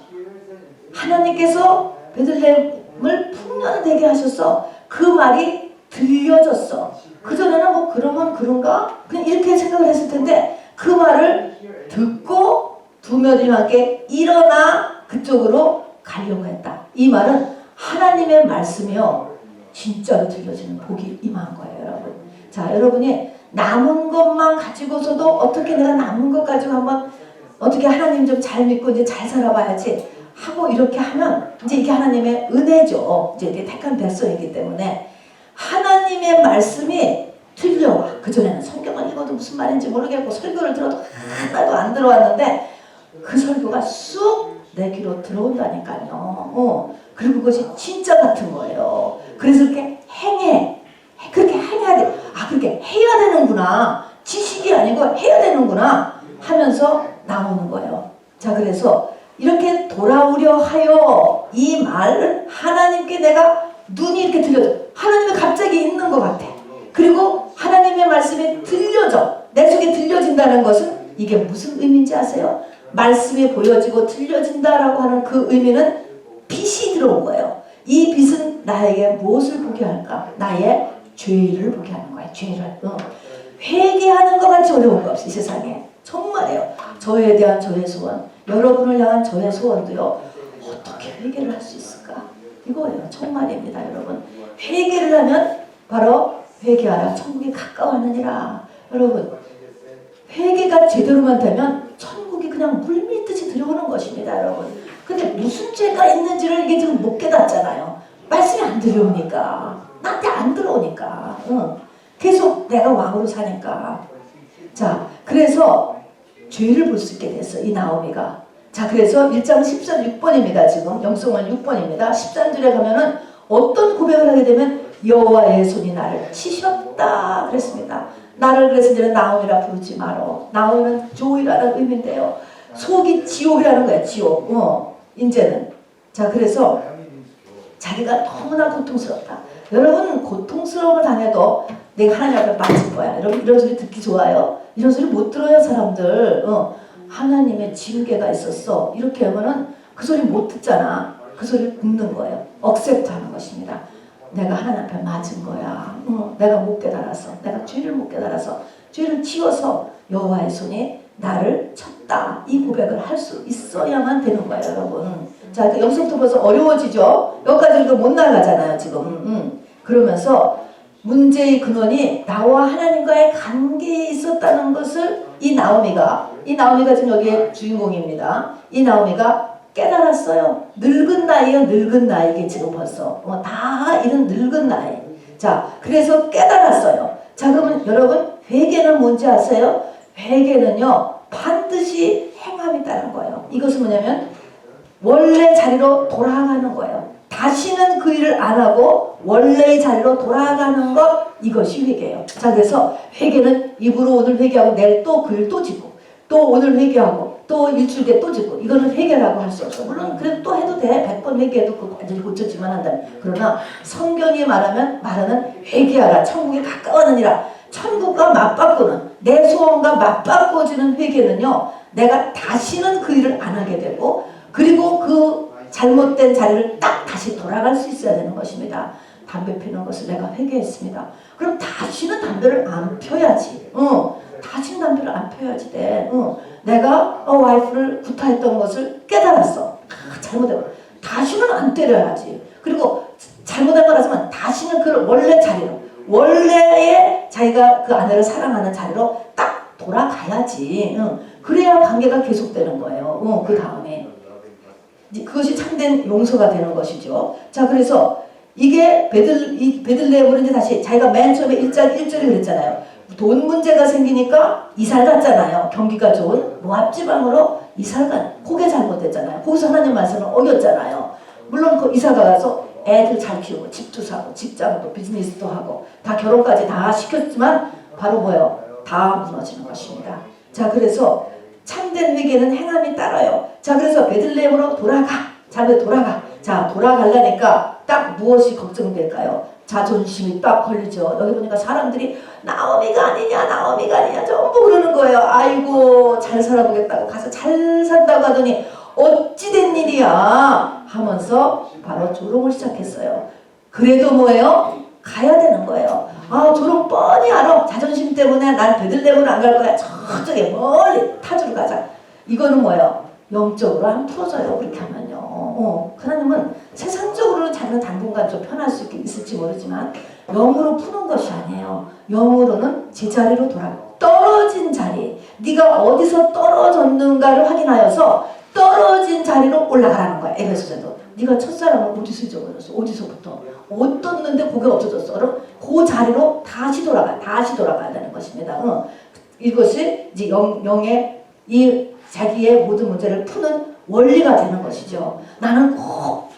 하나님께서 베들레헴을 풍년 되게 하셔서 그 말이 들려졌어. 그전에는 뭐 그러면 그런가? 그냥 이렇게 생각을 했을 텐데 그 말을 듣고 두 며느리 함께 일어나 그쪽으로 가려고 했다. 이 말은 하나님의 말씀이요. 진짜로 들려지는 복이 임한 거예요, 여러분. 자, 여러분이 남은 것만 가지고서도 어떻게 내가 남은 것 가지고 한번 어떻게 하나님 좀 잘 믿고 이제 잘 살아봐야지 하고 이렇게 하면 이제 이게 하나님의 은혜죠. 이제 이게 택한 백성이기 때문에 하나님의 말씀이 들려와. 그전에는 성경을 읽어도 무슨 말인지 모르겠고 설교를 들어도 하나도 안 들어왔는데 그 설교가 쑥 내 귀로 들어온다니까요. 그리고 그것이 진짜 같은 거예요. 그래서 그렇게 그렇게 행해야 돼. 아, 그렇게 해야 되는구나. 지식이 아니고 해야 되는구나 하면서 나오는 거예요. 자, 그래서 이렇게 돌아오려 하여 이 말을 하나님께 내가 눈이 이렇게 들려져. 하나님이 갑자기 있는 것 같아. 그리고 하나님의 말씀이 들려져. 내 속에 들려진다는 것은 이게 무슨 의미인지 아세요? 말씀이 보여지고 들려진다라고 하는 그 의미는 빛이 들어온 거예요. 이 빛은 나에게 무엇을 보게 할까? 나의 죄를 보게 하는 거예요. 죄를. 회개하는 것 같이 어려운 거 없어 이 세상에. 정말이에요. 저에 대한 저의 소원, 여러분을 향한 저의 소원도요. 어떻게 회개를 할 수 있을까? 이거예요. 정말입니다, 여러분. 회개를 하면 바로 회개하라. 천국이 가까워하느니라. 여러분, 회개가 제대로만 되면 천국이 그냥 물밀듯이 들어오는 것입니다, 여러분. 근데 무슨 죄가 있는지를 이게 지금 못 깨닫잖아요. 말씀이 안 들어오니까. 나한테 안 들어오니까. 계속 내가 왕으로 사니까. 자, 그래서 죄를 볼 수 있게 됐어, 이 나오미가. 자, 그래서 1장 10절 6번입니다. 지금 영성은 6번입니다. 13절에 가면은 어떤 고백을 하게 되면 여호와의 손이 나를 치셨다 그랬습니다. 나를 그래서 이제 나오미라 부르지 마라. 나오미는 조이라는 의미인데요. 속이 지옥이라는 거야, 지옥. 이제는. 자, 그래서 자기가 너무나 고통스럽다. 여러분, 고통스러움을 당해도 내가 하나님 앞에 맞을 거야. 여러분, 이런 소리 듣기 좋아요? 이런 소리 못 들어요, 사람들. 하나님의 징계가 있었어. 이렇게 하면은 그 소리 못 듣잖아. 그 소리를 듣는 거예요. 억셉트 하는 것입니다. 내가 하나님 앞에 맞은 거야. 내가 못 깨달아서. 내가 죄를 못 깨달아서. 죄를 지어서 여호와의 손이 나를 쳤다. 이 고백을 할 수 있어야만 되는 거예요, 여러분. 자, 그러니까 여기서부터 벌써 어려워지죠. 여기까지 우리가 못 나가잖아요, 지금. 그러면서 문제의 근원이 나와 하나님과의 관계에 있었다는 것을 이 나오미가 지금 여기에 주인공입니다. 이 나오미가 깨달았어요. 늙은 나이에요. 늙은 나이게 지금 벌써 다 이런 늙은 나이. 자, 그래서 깨달았어요. 자, 그러면 여러분 회개는 뭔지 아세요? 회개는요 반드시 행함이 따른 거예요. 이것은 뭐냐면 원래 자리로 돌아가는 거예요. 다시는 그 일을 안 하고 원래의 자리로 돌아가는 것, 이것이 회개예요. 자, 그래서 회개는 입으로 오늘 회개하고 내일 또 그 일 또 짓고 또 오늘 회개하고 또 일주일 뒤에 또 짓고, 이거는 회개라고 할 수 없어. 물론 그래도 또 해도 돼. 100번 회개해도 그거 완전히 고쳐지만 한다면. 그러나 성경이 말하는 회개하라 천국에 가까워하느니라. 천국과 맞바꾸는, 내 소원과 맞바꿔지는 회개는요, 내가 다시는 그 일을 안 하게 되고, 그리고 그 잘못된 자리를 딱 다시 돌아갈 수 있어야 되는 것입니다. 담배 피는 것을 내가 회개했습니다. 그럼 다시는 담배를 안 펴야지. 다시는 담배를 안 펴야지 돼. 내가 와이프를 구타했던 것을 깨달았어. 잘못했고 다시는 안 때려야지. 그리고 잘못한 거라지만 다시는 그 원래 자리로, 원래의 자기가 그 아내를 사랑하는 자리로 딱 돌아가야지. 그래야 관계가 계속되는 거예요. 그 다음에 그것이 참된 용서가 되는 것이죠. 자, 그래서 이게 베들레헴으로 이제 다시 자기가 맨 처음에 1절에 그랬잖아요. 돈 문제가 생기니까 이사를 갔잖아요. 경기가 좋은 모압 지방으로 이사를 간, 그게 잘못됐잖아요. 거기서 하나님 말씀을 어겼잖아요. 물론 그 이사가 가서 애들 잘 키우고 집도 사고 직장도 비즈니스도 하고 다 결혼까지 다 시켰지만 바로 뭐예요? 다 무너지는 것입니다. 자, 그래서 참된 회개는 행함이 따라요. 자, 그래서 베들레헴으로 돌아가. 자, 돌아가. 자, 돌아가려니까 딱 무엇이 걱정될까요? 자존심이 딱 걸리죠. 여기 보니까 사람들이 나오미가 아니냐 전부 그러는 거예요. 아이고 잘 살아보겠다고 가서 잘 산다고 하더니 어찌된 일이야 하면서 바로 조롱을 시작했어요. 그래도 뭐예요? 가야 되는 거예요. 아, 조롱 뻔히 알아. 자존심 때문에 난 베들레헴으로 안 갈 거야. 저쪽에 멀리 타주로 가자. 이거는 뭐예요? 영적으로 안 풀어져요. 그렇게 하면요. 하나님은 세상적으로는 자기는 당분간 좀 편할 수 있을지 모르지만 영으로 푸는 것이 아니에요. 영으로는 제자리로 돌아가. 떨어진 자리, 네가 어디서 떨어졌는가를 확인하여서 떨어진 자리로 올라가라는 거야. 에베소서도 네가 첫사랑을 어디서 잊어버렸어? 어디서부터? 어떻는데 그게 없어졌어? 그럼 그 자리로 다시 돌아가야 되는 것입니다. 이것이 이제 영의 이 자기의 모든 문제를 푸는 원리가 되는 것이죠. 나는 꼭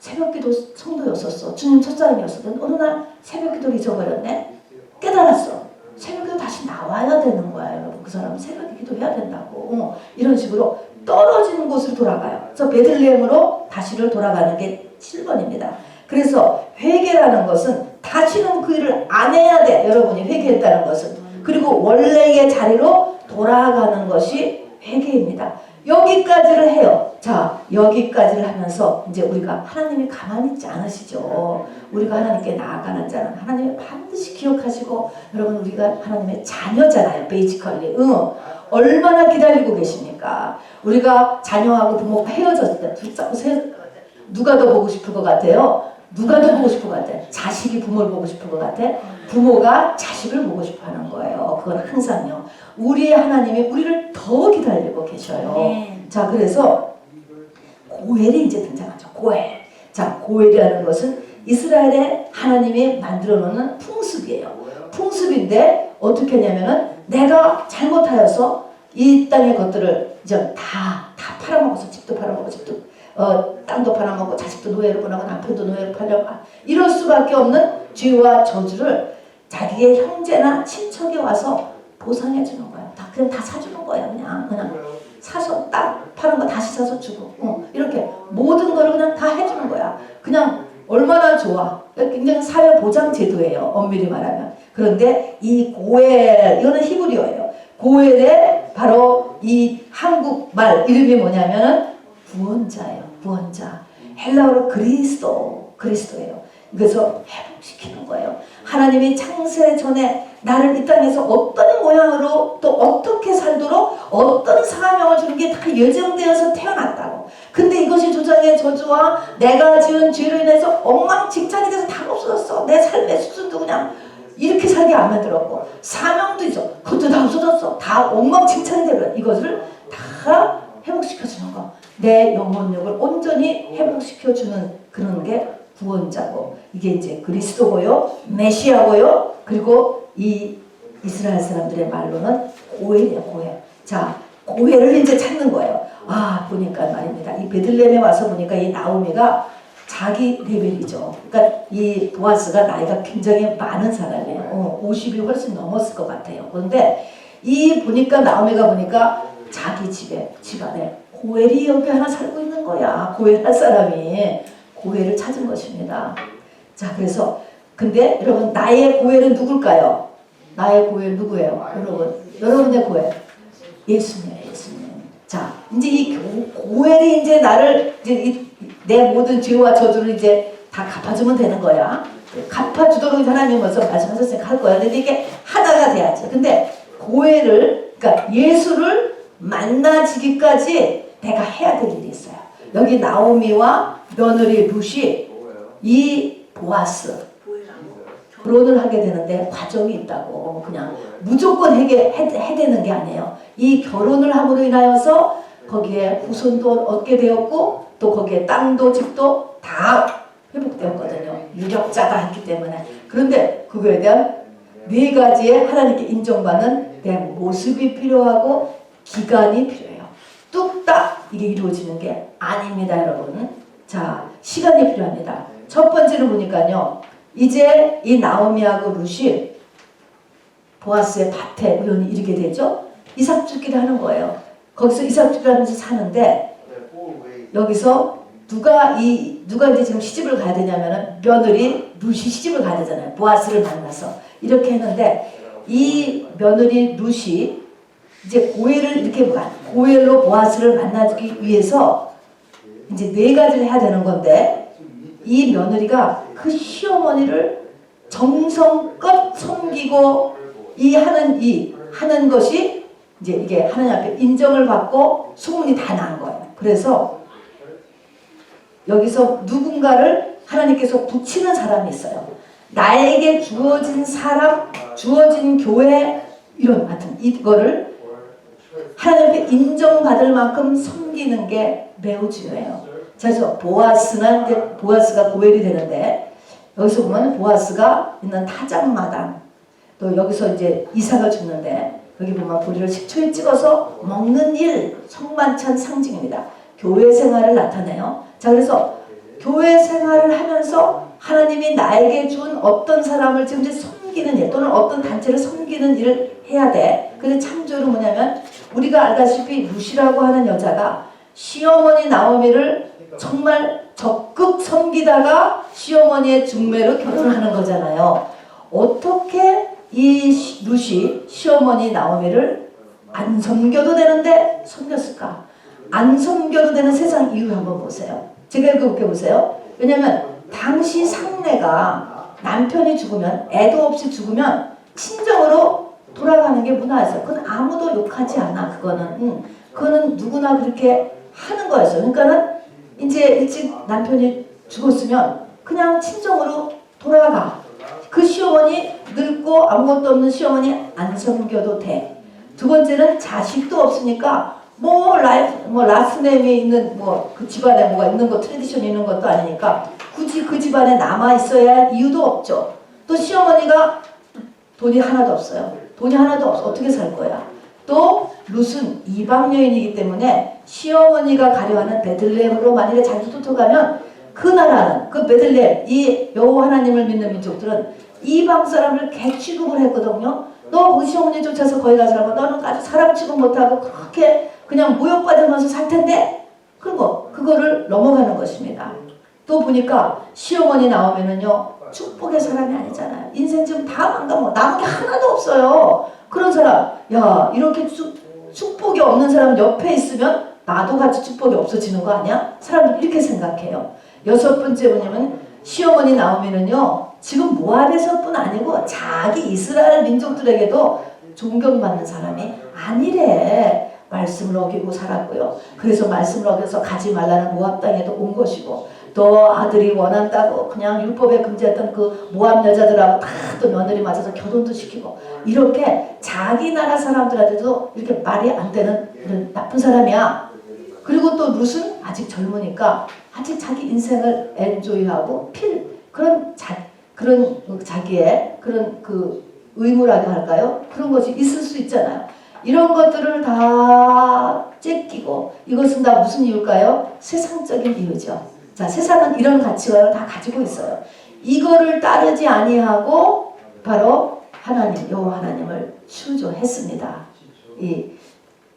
새벽기도 성도였었어. 주님 첫사랑이었었던 어느 날 새벽기도를 잊어버렸네. 깨달았어. 새벽기도 다시 나와야 되는 거야, 여러분. 그 사람은 새벽기도 해야 된다고. 이런 식으로 떨어진 곳으로 돌아가요. 그래서 베들레헴으로 다시를 돌아가는 게 7번입니다. 그래서 회개라는 것은 다시는 그 일을 안 해야 돼. 여러분이 회개했다는 것은. 그리고 원래의 자리로 돌아가는 것이 회개입니다. 여기까지를 해요. 자, 여기까지를 하면서 이제 우리가 하나님이 가만히 있지 않으시죠. 우리가 하나님께 나아가는 자는 하나님이 반드시 기억하시고, 여러분 우리가 하나님의 자녀잖아요. 베이지컬리. 얼마나 기다리고 계십니까? 우리가 자녀하고 부모가 헤어졌을 때 누가 더 보고 싶을 것 같아요? 누가 더 보고 싶을 것 같아? 자식이 부모를 보고 싶을 것 같아? 부모가 자식을 보고 싶어 하는 거예요. 그건 항상요. 우리의 하나님이 우리를 더 기다리고 계셔요. 네. 자, 그래서 고엘이 이제 등장하죠. 고엘. 자, 고엘이라는 것은 이스라엘의 하나님이 만들어 놓는 풍습이에요. 풍습인데 어떻게 하냐면은 내가 잘못하여서 이 땅의 것들을 이제 다 팔아먹어서 집도 팔아먹고 땅도 팔아먹고 자식도 노예로 보내고 남편도 노예로 팔려고 이럴 수밖에 없는 죄와 저주를 자기의 형제나 친척이 와서 보상해 주는 거야. 그냥 다 사주는 거야. 그냥 사서 땅 파는 거 다시 사서 주고 이렇게 모든 거를 그냥 다 해주는 거야. 그냥 얼마나 좋아. 굉장히 사회 보장 제도예요. 엄밀히 말하면. 그런데 이 고엘, 이거는 히브리어예요. 고엘의 바로 이 한국말 이름이 뭐냐면은 구원자예요. 구원자. 헬라어로 그리스도예요. 그래서 회복시키는 거예요. 하나님이 창세 전에 나를 이 땅에서 어떤 모양으로 또 어떻게 살도록 어떤 사명을 주는 게 다 예정되어서 태어났다고. 근데 이것이 조상의 저주와 내가 지은 죄로 인해서 엉망진창이 돼서 다 없어졌어. 내 삶의 수준도 그냥 이렇게 살게 안 만들었고 사명도 있어. 그것도 다 없어졌어. 다 엉망진창이 되면 이것을 다 회복시켜주는 거. 내 영혼력을 온전히 회복시켜주는 그런 게 구원자고 이게 이제 그리스도고요. 메시아고요. 그리고 이 이스라엘 사람들의 말로는 고해예요. 고해. 자, 고해를 이제 찾는 거예요. 아, 보니까 말입니다. 이 베들레헴에 와서 보니까 이 나오미가 자기 레벨이죠. 그러니까 이 보아스가 나이가 굉장히 많은 사람이에요. 50이 훨씬 넘었을 것 같아요. 그런데 이 보니까 나오미가 보니까 자기 집안에 고엘이 여기 하나 살고 있는 거야. 고엘 한 사람이 고엘을 찾은 것입니다. 자, 그래서 근데 여러분 나의 고엘은 누굴까요? 나의 고엘 누구예요? 여러분의 고엘 예수님이에요. 예수님. 자, 이제 이 고엘이 이제 나를 이제 내 모든 죄와 저주를 이제 다 갚아주면 되는 거야. 갚아주도록 하나님은 말씀하셨으니까 할 거야. 근데 이게 하나가 돼야지. 근데 고엘을 그러니까 예수를 만나지기까지 내가 해야 될 일이 있어요. 여기 나오미와 며느리 룻이 이 보아스 결혼을 하게 되는데 과정이 있다고. 그냥 무조건 해되는 게 아니에요. 이 결혼을 함으로 인하여서 거기에 후손도 얻게 되었고 또 거기에 땅도 집도 다 회복되었거든요. 유력자가 했기 때문에. 그런데 그거에 대한 네 가지의 하나님께 인정받는 내 모습이 필요하고 기간이 필요해요. 뚝딱 이게 이루어지는 게 아닙니다, 여러분. 자, 시간이 필요합니다. 첫 번째로 보니까요. 이제 이 나오미하고 룻이 보아스의 밭에 우연히 이르게 되죠. 이삭주기를 하는 거예요. 거기서 이삭주기를 하면서 사는데 여기서 누가 이제 지금 시집을 가야 되냐면은 며느리 룻이 시집을 가야 되잖아요. 보아스를 만나서 이렇게 했는데 이 며느리 룻이 이제 고엘로 보아스를 만나기 위해서 이제 네 가지를 해야 되는 건데 이 며느리가 그 시어머니를 정성껏 섬기고 하는 것이 이제 이게 하나님 앞에 인정을 받고 소문이 다 난 거예요. 그래서 여기서 누군가를 하나님께서 붙이는 사람이 있어요. 나에게 주어진 사람, 주어진 교회 이런 같은 이거를 하나님 앞에 인정받을 만큼 섬기는 게 매우 중요해요. 그래서 보아스가 고엘이 되는데 여기서 보면 보아스가 있는 타작마당 또 여기서 이제 이삭을 줍는데 여기 보면 보리를 식초에 찍어서 먹는 일 성만찬 상징입니다. 교회 생활을 나타내요. 자, 그래서 교회 생활을 하면서 하나님이 나에게 준 어떤 사람을 지금 이제 섬기는 일 또는 어떤 단체를 섬기는 일을 해야 돼. 근데 참조로 뭐냐면 우리가 알다시피 룻이라고 하는 여자가 시어머니 나오미를 정말 적극 섬기다가 시어머니의 중매로 결혼하는 거잖아요. 어떻게 이 룻이 시어머니 나오미를 안 섬겨도 되는데 섬겼을까? 안 섬겨도 되는 세상 이유 한번 보세요. 제가 읽어볼게 보세요. 왜냐면 당시 상례가 남편이 죽으면 애도 없이 죽으면 친정으로 돌아가는 게 문화였어요. 그건 아무도 욕하지 않아. 그거는 누구나 그렇게 하는 거였어요. 그러니까는 이제 일찍 남편이 죽었으면 그냥 친정으로 돌아가. 그 시어머니 늙고 아무것도 없는 시어머니 안 섬겨도 돼. 두 번째는 자식도 없으니까 라스네임이 있는 그 집안에 뭐가 있는 거 트레디션이 있는 것도 아니니까 굳이 그 집안에 남아 있어야 할 이유도 없죠. 또 시어머니가 돈이 하나도 없어요. 돈이 하나도 없어. 어떻게 살 거야? 또 룻은 이방 여인이기 때문에 시어머니가 가려하는 베들레헴으로 만일에 자주 쫓아가면 그 나라는 그 베들레헴 이 여호와 하나님을 믿는 민족들은 이방 사람을 개취급을 했거든요. 너 그 시어머니 쫓아서 거기 가서 살고 너는 아주 사람 취급 못하고 그렇게 그냥 모욕받으면서 살 텐데 그거를 넘어가는 것입니다. 또 보니까 시어머니 나오면은요 축복의 사람이 아니잖아요. 인생 지금 다 망가고 남은 게 하나도 없어요. 그런 사람 이렇게 축복이 없는 사람 옆에 있으면 나도 같이 축복이 없어지는 거 아니야? 사람들이 이렇게 생각해요. 여섯 번째 뭐냐면 시어머니 나오면은요 지금 모압에서뿐 아니고 자기 이스라엘 민족들에게도 존경받는 사람이 아니래. 말씀을 어기고 살았고요. 그래서 말씀을 어겨서 가지 말라는 모압 땅에도 온 것이고, 또 아들이 원한다고 그냥 율법에 금지했던 그 모압 여자들하고 다 또 며느리 맞아서 결혼도 시키고, 이렇게 자기 나라 사람들한테도 이렇게 말이 안 되는 이런 나쁜 사람이야. 그리고 또 룻은 아직 젊으니까 아직 자기 인생을 엔조이하고 그런 자기의 그런 그 의무라고 할까요? 그런 것이 있을 수 있잖아요. 이런 것들을 다 째끼고, 이것은 다 무슨 이유일까요? 세상적인 이유죠. 자, 세상은 이런 가치관을 다 가지고 있어요. 이거를 따르지 아니하고 바로 하나님, 여호와 하나님을 추조했습니다. 이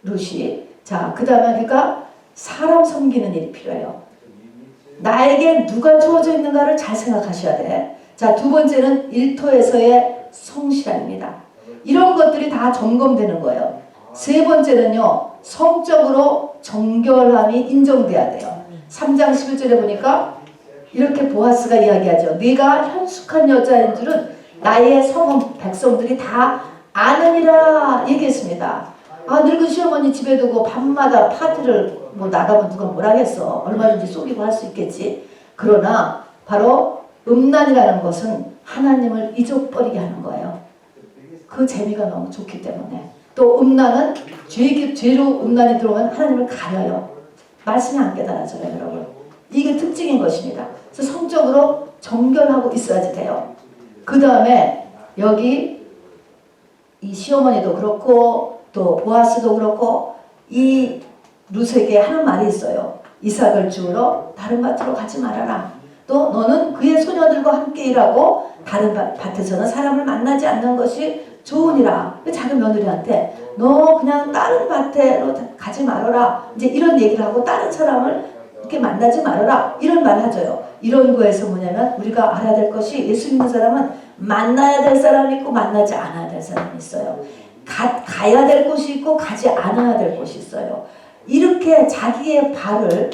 룻이. 자, 그 다음에 그러니까 사람 섬기는 일이 필요해요. 나에게 누가 주어져 있는가를 잘 생각하셔야 돼. 자, 두 번째는 일터에서의 성실함입니다. 이런 것들이 다 점검되는 거예요. 세 번째는요, 성적으로 정결함이 인정돼야 돼요. 3장 11절에 보니까 이렇게 보아스가 이야기하죠. 네가 현숙한 여자인 줄은 나의 성은 백성들이 다 아느니라 얘기했습니다. 아, 늙은 시어머니 집에 두고 밤마다 파티를 뭐 나가면 누가 뭐라겠어. 얼마든지 속이고 할 수 있겠지. 그러나 바로 음란이라는 것은 하나님을 잊어버리게 하는 거예요. 그 재미가 너무 좋기 때문에. 또 음란은 죄로 음란이 들어오면 하나님을 가려요. 말씀이 안 깨달아져요, 여러분. 이게 특징인 것입니다. 그래서 성적으로 정결하고 있어야지 돼요. 그 다음에 여기 이 시어머니도 그렇고 또 보아스도 그렇고 이 룻에게 하는 말이 있어요. 이삭을 주우러 다른 밭으로 가지 말아라. 또 너는 그의 소녀들과 함께 일하고 다른 밭에서는 사람을 만나지 않는 것이 좋으니라. 작은 며느리한테 너 그냥 다른 밭으로 가지 말아라. 이제 이런 얘기를 하고 다른 사람을 이렇게 만나지 말아라. 이런 말을 하죠. 이런 거에서 뭐냐면 우리가 알아야 될 것이 예수 믿는 사람은 만나야 될 사람이 있고 만나지 않아야 될 사람이 있어요. 가야 될 곳이 있고 가지 않아야 될 곳이 있어요. 이렇게 자기의 발을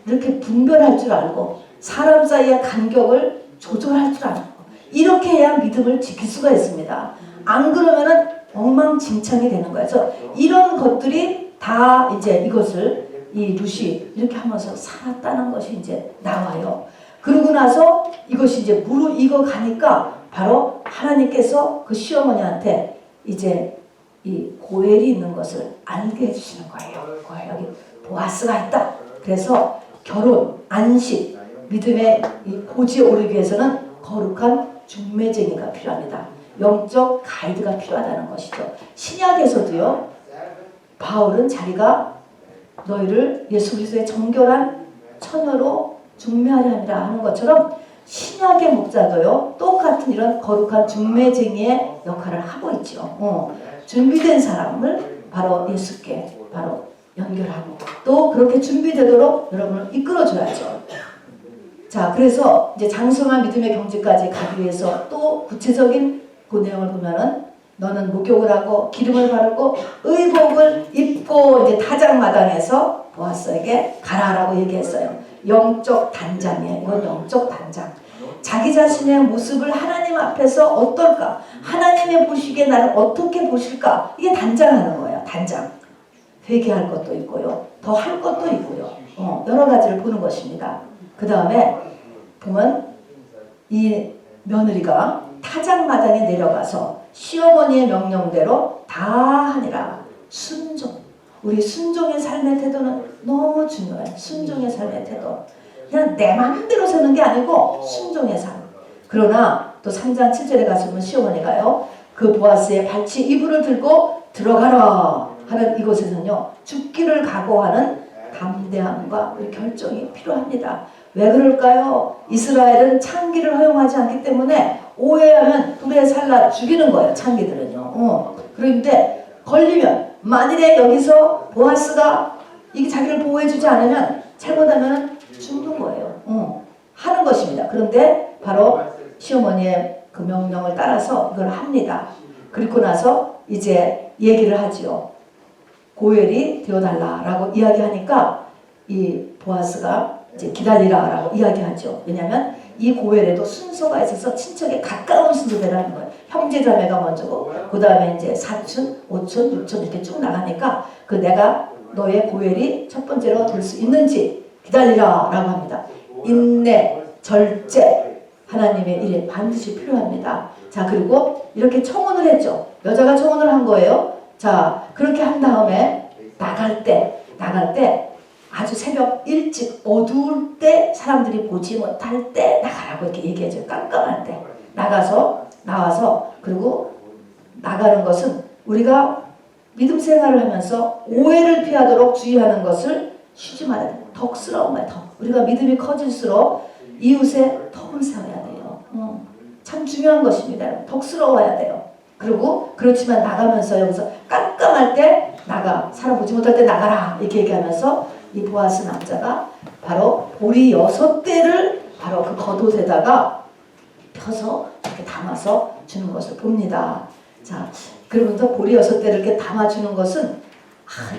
이렇게 분별할 줄 알고 사람 사이의 간격을 조절할 줄 알고 이렇게 해야 믿음을 지킬 수가 있습니다. 안 그러면은 엉망진창이 되는 거예요. 그래서 이런 것들이 다 이제 이것을 이 룻이 이렇게 하면서 살았다는 것이 이제 나와요. 그러고 나서 이것이 이제 무르익어 가니까 바로 하나님께서 그 시어머니한테 이제 이 고엘이 있는 것을 알게 해주시는 거예요. 여기 보아스가 있다. 그래서 결혼, 안식, 믿음의 이 고지에 오르기 위해서는 거룩한 중매쟁이가 필요합니다. 영적 가이드가 필요하다는 것이죠. 신약에서도요, 바울은 자기가 너희를 예수 그리스도의 정결한 처녀로 중매하려 함이라 하는 것처럼 신약의 목자도요, 똑같은 이런 거룩한 중매쟁이의 역할을 하고 있죠. 준비된 사람을 바로 예수께 바로 연결하고 또 그렇게 준비되도록 여러분을 이끌어줘야죠. 자, 그래서 이제 장성한 믿음의 경지까지 가기 위해서 또 구체적인 그 내용을 보면은 너는 목욕을 하고 기름을 바르고 의복을 입고 이제 타작마당에서 보아스에게 가라라고 얘기했어요. 영적 단장이에요. 이건 영적 단장. 자기 자신의 모습을 하나님 앞에서 어떨까? 하나님이 보시기에 나를 어떻게 보실까? 이게 단장하는 거예요. 단장. 회개할 것도 있고요. 더 할 것도 있고요. 여러 가지를 보는 것입니다. 그 다음에 보면 이 며느리가 타작마당에 내려가서 시어머니의 명령대로 다 하니라. 순종. 우리 순종의 삶의 태도는 너무 중요해. 순종의 삶의 태도. 그냥 내 마음대로 사는 게 아니고 순종의 삶. 그러나 또 3장 7절에 가서 보면 시어머니가요, 그 보아스의 발치 이불을 들고 들어가라 하는 이곳에서는요, 죽기를 각오하는 담대함과 결정이 필요합니다. 왜 그럴까요? 이스라엘은 창기를 허용하지 않기 때문에 오해하면 불에 살라 죽이는 거예요. 창기들은요. 그런데 걸리면 만일에 여기서 보아스가 이게 자기를 보호해주지 않으면 잘못하면 죽는 거예요. 하는 것입니다. 그런데 바로 시어머니의 그 명령을 따라서 이걸 합니다. 그리고 나서 이제 얘기를 하지요. 고엘이 되어달라라고 이야기하니까 이 보아스가 이제 기다리라라고 이야기하죠. 왜냐하면 이 고엘에도 순서가 있어서 친척에 가까운 순서대라는 거예요. 형제자매가 먼저고 그 다음에 이제 사촌, 오촌, 육촌 이렇게 쭉 나가니까 그 내가 너의 고엘이 첫 번째로 될 수 있는지 기다리라 라고 합니다. 인내, 절제, 하나님의 일에 반드시 필요합니다. 자, 그리고 이렇게 청혼을 했죠. 여자가 청혼을 한 거예요. 자, 그렇게 한 다음에 나갈 때 아주 새벽 일찍 어두울 때 사람들이 보지 못할 때 나가라고 이렇게 얘기해줘요. 깜깜할 때 나와서 그리고 나가는 것은 우리가 믿음 생활을 하면서 오해를 피하도록 주의하는 것을 쉬지 말아야 돼요. 덕스러운 말, 덕. 우리가 믿음이 커질수록 이웃의 덕을 세워야 돼요. 참 중요한 것입니다. 덕스러워야 돼요. 그리고 그렇지만 나가면서 여기서 깜깜할 때 나가, 사람 보지 못할 때 나가라 이렇게 얘기하면서 이 보아스 남자가 바로 보리 6대를 바로 그 겉옷에다가 펴서 이렇게 담아서 주는 것을 봅니다. 자, 그러면서 보리 6대를 이렇게 담아주는 것은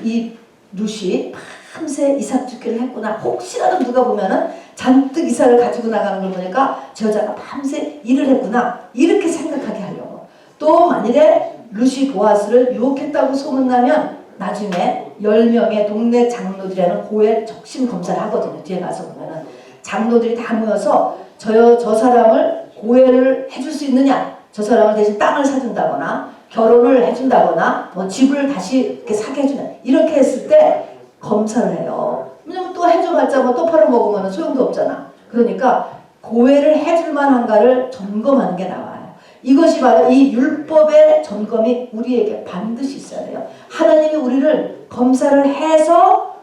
이 룻이 밤새 이삭 죽기를 했구나. 혹시라도 누가 보면은 잔뜩 이삭을 가지고 나가는 걸 보니까 저 여자가 밤새 일을 했구나. 이렇게 생각하게 하려고. 또 만일에 룻이 보아스를 유혹했다고 소문나면 나중에 10명의 동네 장로들이라는 고엘 적심 검사를 하거든요. 뒤에 가서 보면은 장로들이 다 모여서 저 사람을 고엘을 해줄 수 있느냐, 저 사람을 대신 땅을 사준다거나 결혼을 해준다거나 뭐 집을 다시 이렇게 사게 해주는, 이렇게 했을 때 검사를 해요. 왜냐면 또 해줘봤자 뭐 또 팔아먹으면 소용도 없잖아. 그러니까 고엘을 해줄 만한가를 점검하는 게 나와요. 이것이 바로 이 율법의 점검이 우리에게 반드시 있어야 돼요. 하나님이 우리를 검사를 해서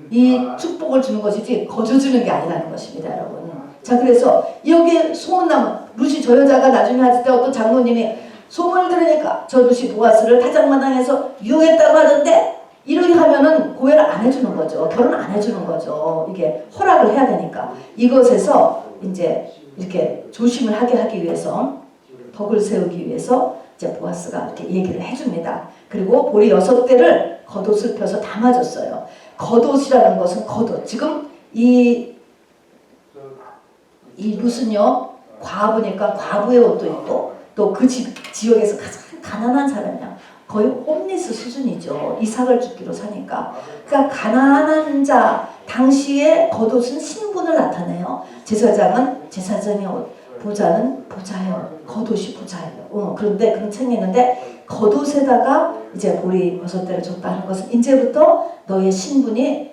이 축복을 주는 것이지 거저주는 게 아니라는 것입니다, 여러분. 자, 그래서 여기에 소문나면 룻이 저 여자가 나중에 했을 때 어떤 장로님이 소문을 들으니까 저 룻이 보아스를 타작마당에서 유혹했다고 하던데, 이렇게 하면은 고해를 안 해주는 거죠. 결혼 안 해주는 거죠. 이게 허락을 해야 되니까. 이것에서 이제 이렇게 조심을 하기 위해서, 덕을 세우기 위해서 이제 보아스가 이렇게 얘기를 해줍니다. 그리고 보리 6대를 겉옷을 펴서 담아줬어요. 겉옷이라는 것은 겉옷. 지금 이 룻은요, 과부니까 과부의 옷도 있고, 또 그 지역에서 가장 가난한 사람이야. 거의 홈리스 수준이죠. 이삭을 죽기로 사니까. 그러니까 가난한 자, 당시에 겉옷은 신분을 나타내요. 제사장은 제사장의 옷, 보자는 보자예요. 겉옷이 보자예요. 그런데 그런 책이 있는데, 겉옷에다가 이제 보리 6대를 줬다는 것은 이제부터 너의 신분이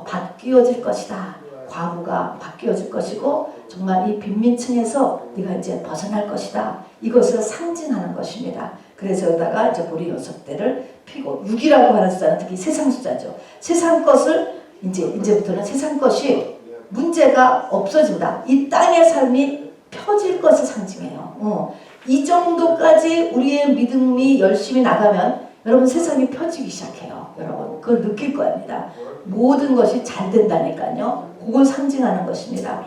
바뀌어질 것이다. 과부가 바뀌어질 것이고, 정말 이 빈민층에서 네가 이제 벗어날 것이다. 이것을 상징하는 것입니다. 그래서 여기다가 이제 보리 6대를 피고, 6이라고 하는 숫자는 특히 세상 숫자죠. 세상 것을 이제부터는 세상 것이 문제가 없어진다. 이 땅의 삶이 펴질 것을 상징해요. 이 정도까지 우리의 믿음이 열심히 나가면 여러분 세상이 펴지기 시작해요. 여러분 그걸 느낄 겁니다. 모든 것이 잘 된다니까요. 그걸 상징하는 것입니다.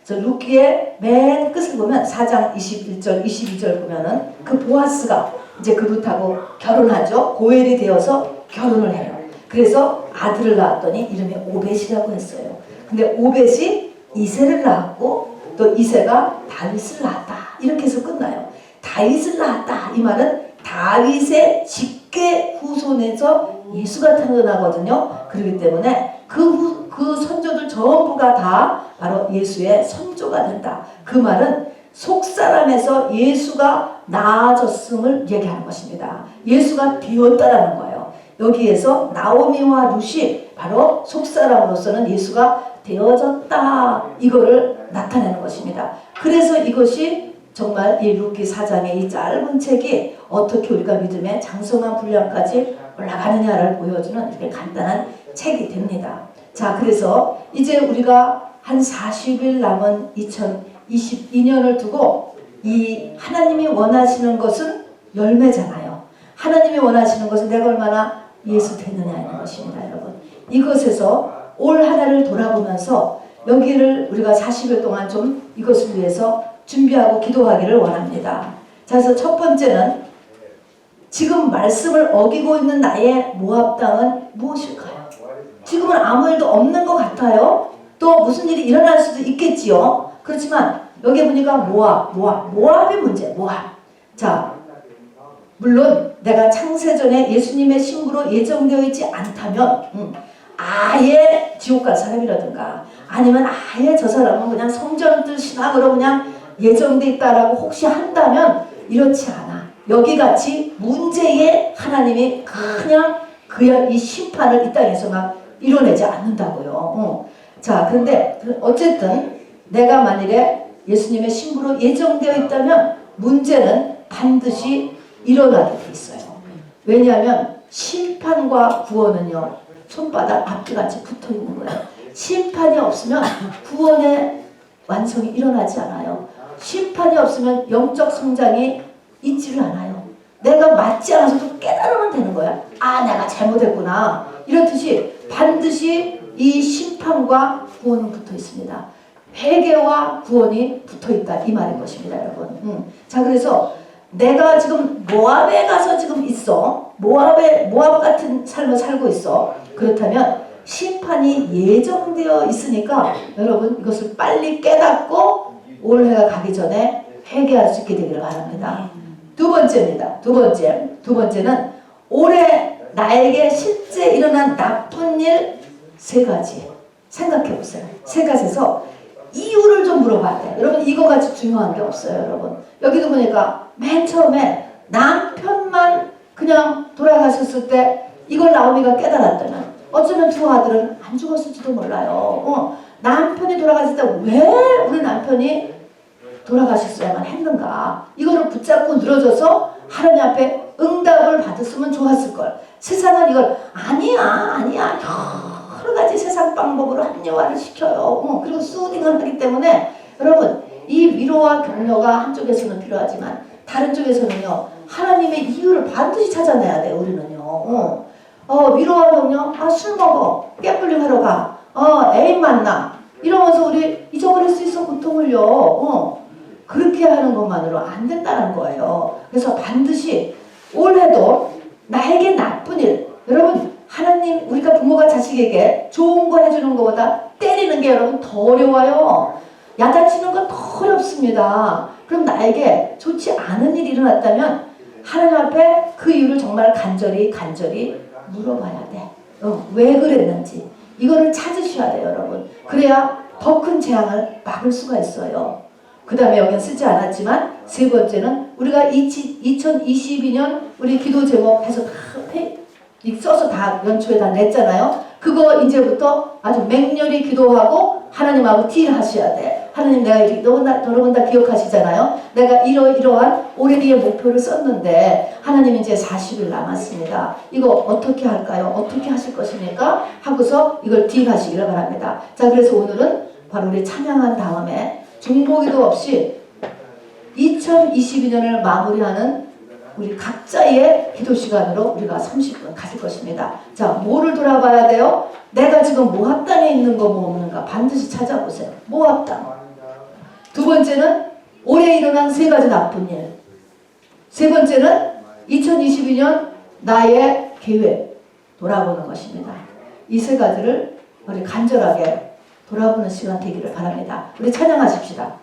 그래서 룻기의 맨 끝을 보면 4장 21절 22절 보면은 그 보아스가 이제 그분하고 결혼하죠. 고엘이 되어서 결혼을 해요. 그래서 아들을 낳았더니 이름이 오벳이라고 했어요. 근데 오벳이 이새를 낳았고 또 이새가 다윗을 낳았다. 이렇게 해서 끝나요. 다윗을 낳았다. 이 말은 다윗의 직계 후손에서 예수가 태어나거든요. 그렇기 때문에 그 선조들 전부가 다 바로 예수의 선조가 된다. 그 말은 속사람에서 예수가 나아졌음을 얘기하는 것입니다. 예수가 되었다라는 거예요. 여기에서 나오미와 룻이 바로 속사람으로서는 예수가 되어졌다. 이거를 나타내는 것입니다. 그래서 이것이 정말 이 룻기 4장의 이 짧은 책이 어떻게 우리가 믿음의 장성한 분량까지 올라가느냐를 보여주는 이렇게 간단한 책이 됩니다. 자, 그래서 이제 우리가 한 40일 남은 2022년을 두고 이 하나님이 원하시는 것은 열매잖아요. 하나님이 원하시는 것은 내가 얼마나 예수 되느냐는 것입니다, 여러분. 이것에서 올 한 해를 돌아보면서 여기를 우리가 40일 동안 좀 이것을 위해서 준비하고 기도하기를 원합니다. 자, 그래서 첫 번째는 지금 말씀을 어기고 있는 나의 모압 땅은 무엇일까요? 지금은 아무 일도 없는 것 같아요. 또 무슨 일이 일어날 수도 있겠지요. 그렇지만 여기 보니까 모압의 문제, 모압. 자, 물론 내가 창세전에 예수님의 신부로 예정되어 있지 않다면 아예 지옥 갈 사람이라든가 아니면 아예 저 사람은 그냥 성전들 신학으로 그냥 예정돼 있다라고 혹시 한다면 이렇지 않아. 여기같이 문제에 하나님이 그냥 이 심판을 이 땅에서 막 이뤄내지 않는다고요. 자, 그런데 어쨌든 내가 만일에 예수님의 신부로 예정되어 있다면 문제는 반드시 일어나게 돼 있어요. 왜냐하면 심판과 구원은요, 손바닥 앞뒤같이 붙어 있는 거예요. 심판이 없으면 구원의 완성이 일어나지 않아요. 심판이 없으면 영적 성장이 있지를 않아요. 내가 맞지 않아서도 깨달으면 되는 거야. 아, 내가 잘못했구나. 이렇듯이 반드시 이 심판과 구원은 붙어 있습니다. 회개와 구원이 붙어 있다, 이 말인 것입니다, 여러분. 자, 그래서 내가 지금 모압에 가서 지금 있어. 모압 같은 삶을 살고 있어. 그렇다면 심판이 예정되어 있으니까 여러분 이것을 빨리 깨닫고 올해가 가기 전에 회개할 수 있게 되기를 바랍니다. 두 번째입니다. 두 번째는 올해 나에게 실제 일어난 나쁜 일 세 가지 생각해 보세요. 세 가지에서 이유를 좀 물어봐야 돼. 여러분 이거 같이 중요한 게 없어요, 여러분. 여기도 보니까 맨 처음에 남편만 그냥 돌아가셨을 때 이걸 나오미가 깨달았다면 어쩌면 두 아들은 안 죽었을지도 몰라요. 남편이 돌아갔을 때 왜 우리 남편이 돌아가셨어야만 했는가? 이거를 붙잡고 늘어져서 하나님 앞에 응답을 받았으면 좋았을걸. 세상은 이걸 아니야 여러 가지 세상 방법으로 합리화를 시켜요. 그리고 수딩을 하기 때문에 여러분 이 위로와 격려가 한쪽에서는 필요하지만 다른 쪽에서는요 하나님의 이유를 반드시 찾아내야 돼요. 우리는요 위로와 격려, 술 먹어, 깨물림 하러 가, 애인 만나 이러면서 우리 잊어버릴 수 있어 고통을요. 그렇게 하는 것만으로 안 된다는 거예요. 그래서 반드시 올해도 나에게 나쁜 일, 여러분 하나님 우리가 부모가 자식에게 좋은 거 해주는 것보다 때리는 게 여러분 더 어려워요. 야단치는 건 더 어렵습니다. 그럼 나에게 좋지 않은 일이 일어났다면 하나님 앞에 그 이유를 정말 간절히 물어봐야 돼. 왜 그랬는지 이거를 찾으셔야 돼요, 여러분. 그래야 더 큰 재앙을 막을 수가 있어요. 그 다음에 여기는 쓰지 않았지만 세 번째는 우리가 2022년 우리 기도 제목 해서 다 써서 다 연초에 다 냈잖아요. 그거 이제부터 아주 맹렬히 기도하고 하나님하고 딜하셔야 돼. 하나님 내가 이렇게 여러분 다 기억하시잖아요. 내가 이러한 올해 뒤에 목표를 썼는데 하나님 이제 40일 남았습니다. 이거 어떻게 할까요? 어떻게 하실 것입니까? 하고서 이걸 딜하시기를 바랍니다. 자, 그래서 오늘은 바로 우리 찬양한 다음에 중보기도 없이 2022년을 마무리하는 우리 각자의 기도 시간으로 우리가 30분 가질 것입니다. 자, 뭐를 돌아봐야 돼요? 내가 지금 모압 땅에 있는 거 뭐 없는가 반드시 찾아보세요. 모압 땅. 두 번째는 올해 일어난 세 가지 나쁜 일. 세 번째는 2022년 나의 계획 돌아보는 것입니다. 이 세 가지를 우리 간절하게 돌아보는 시간 되기를 바랍니다. 우리 찬양하십시다.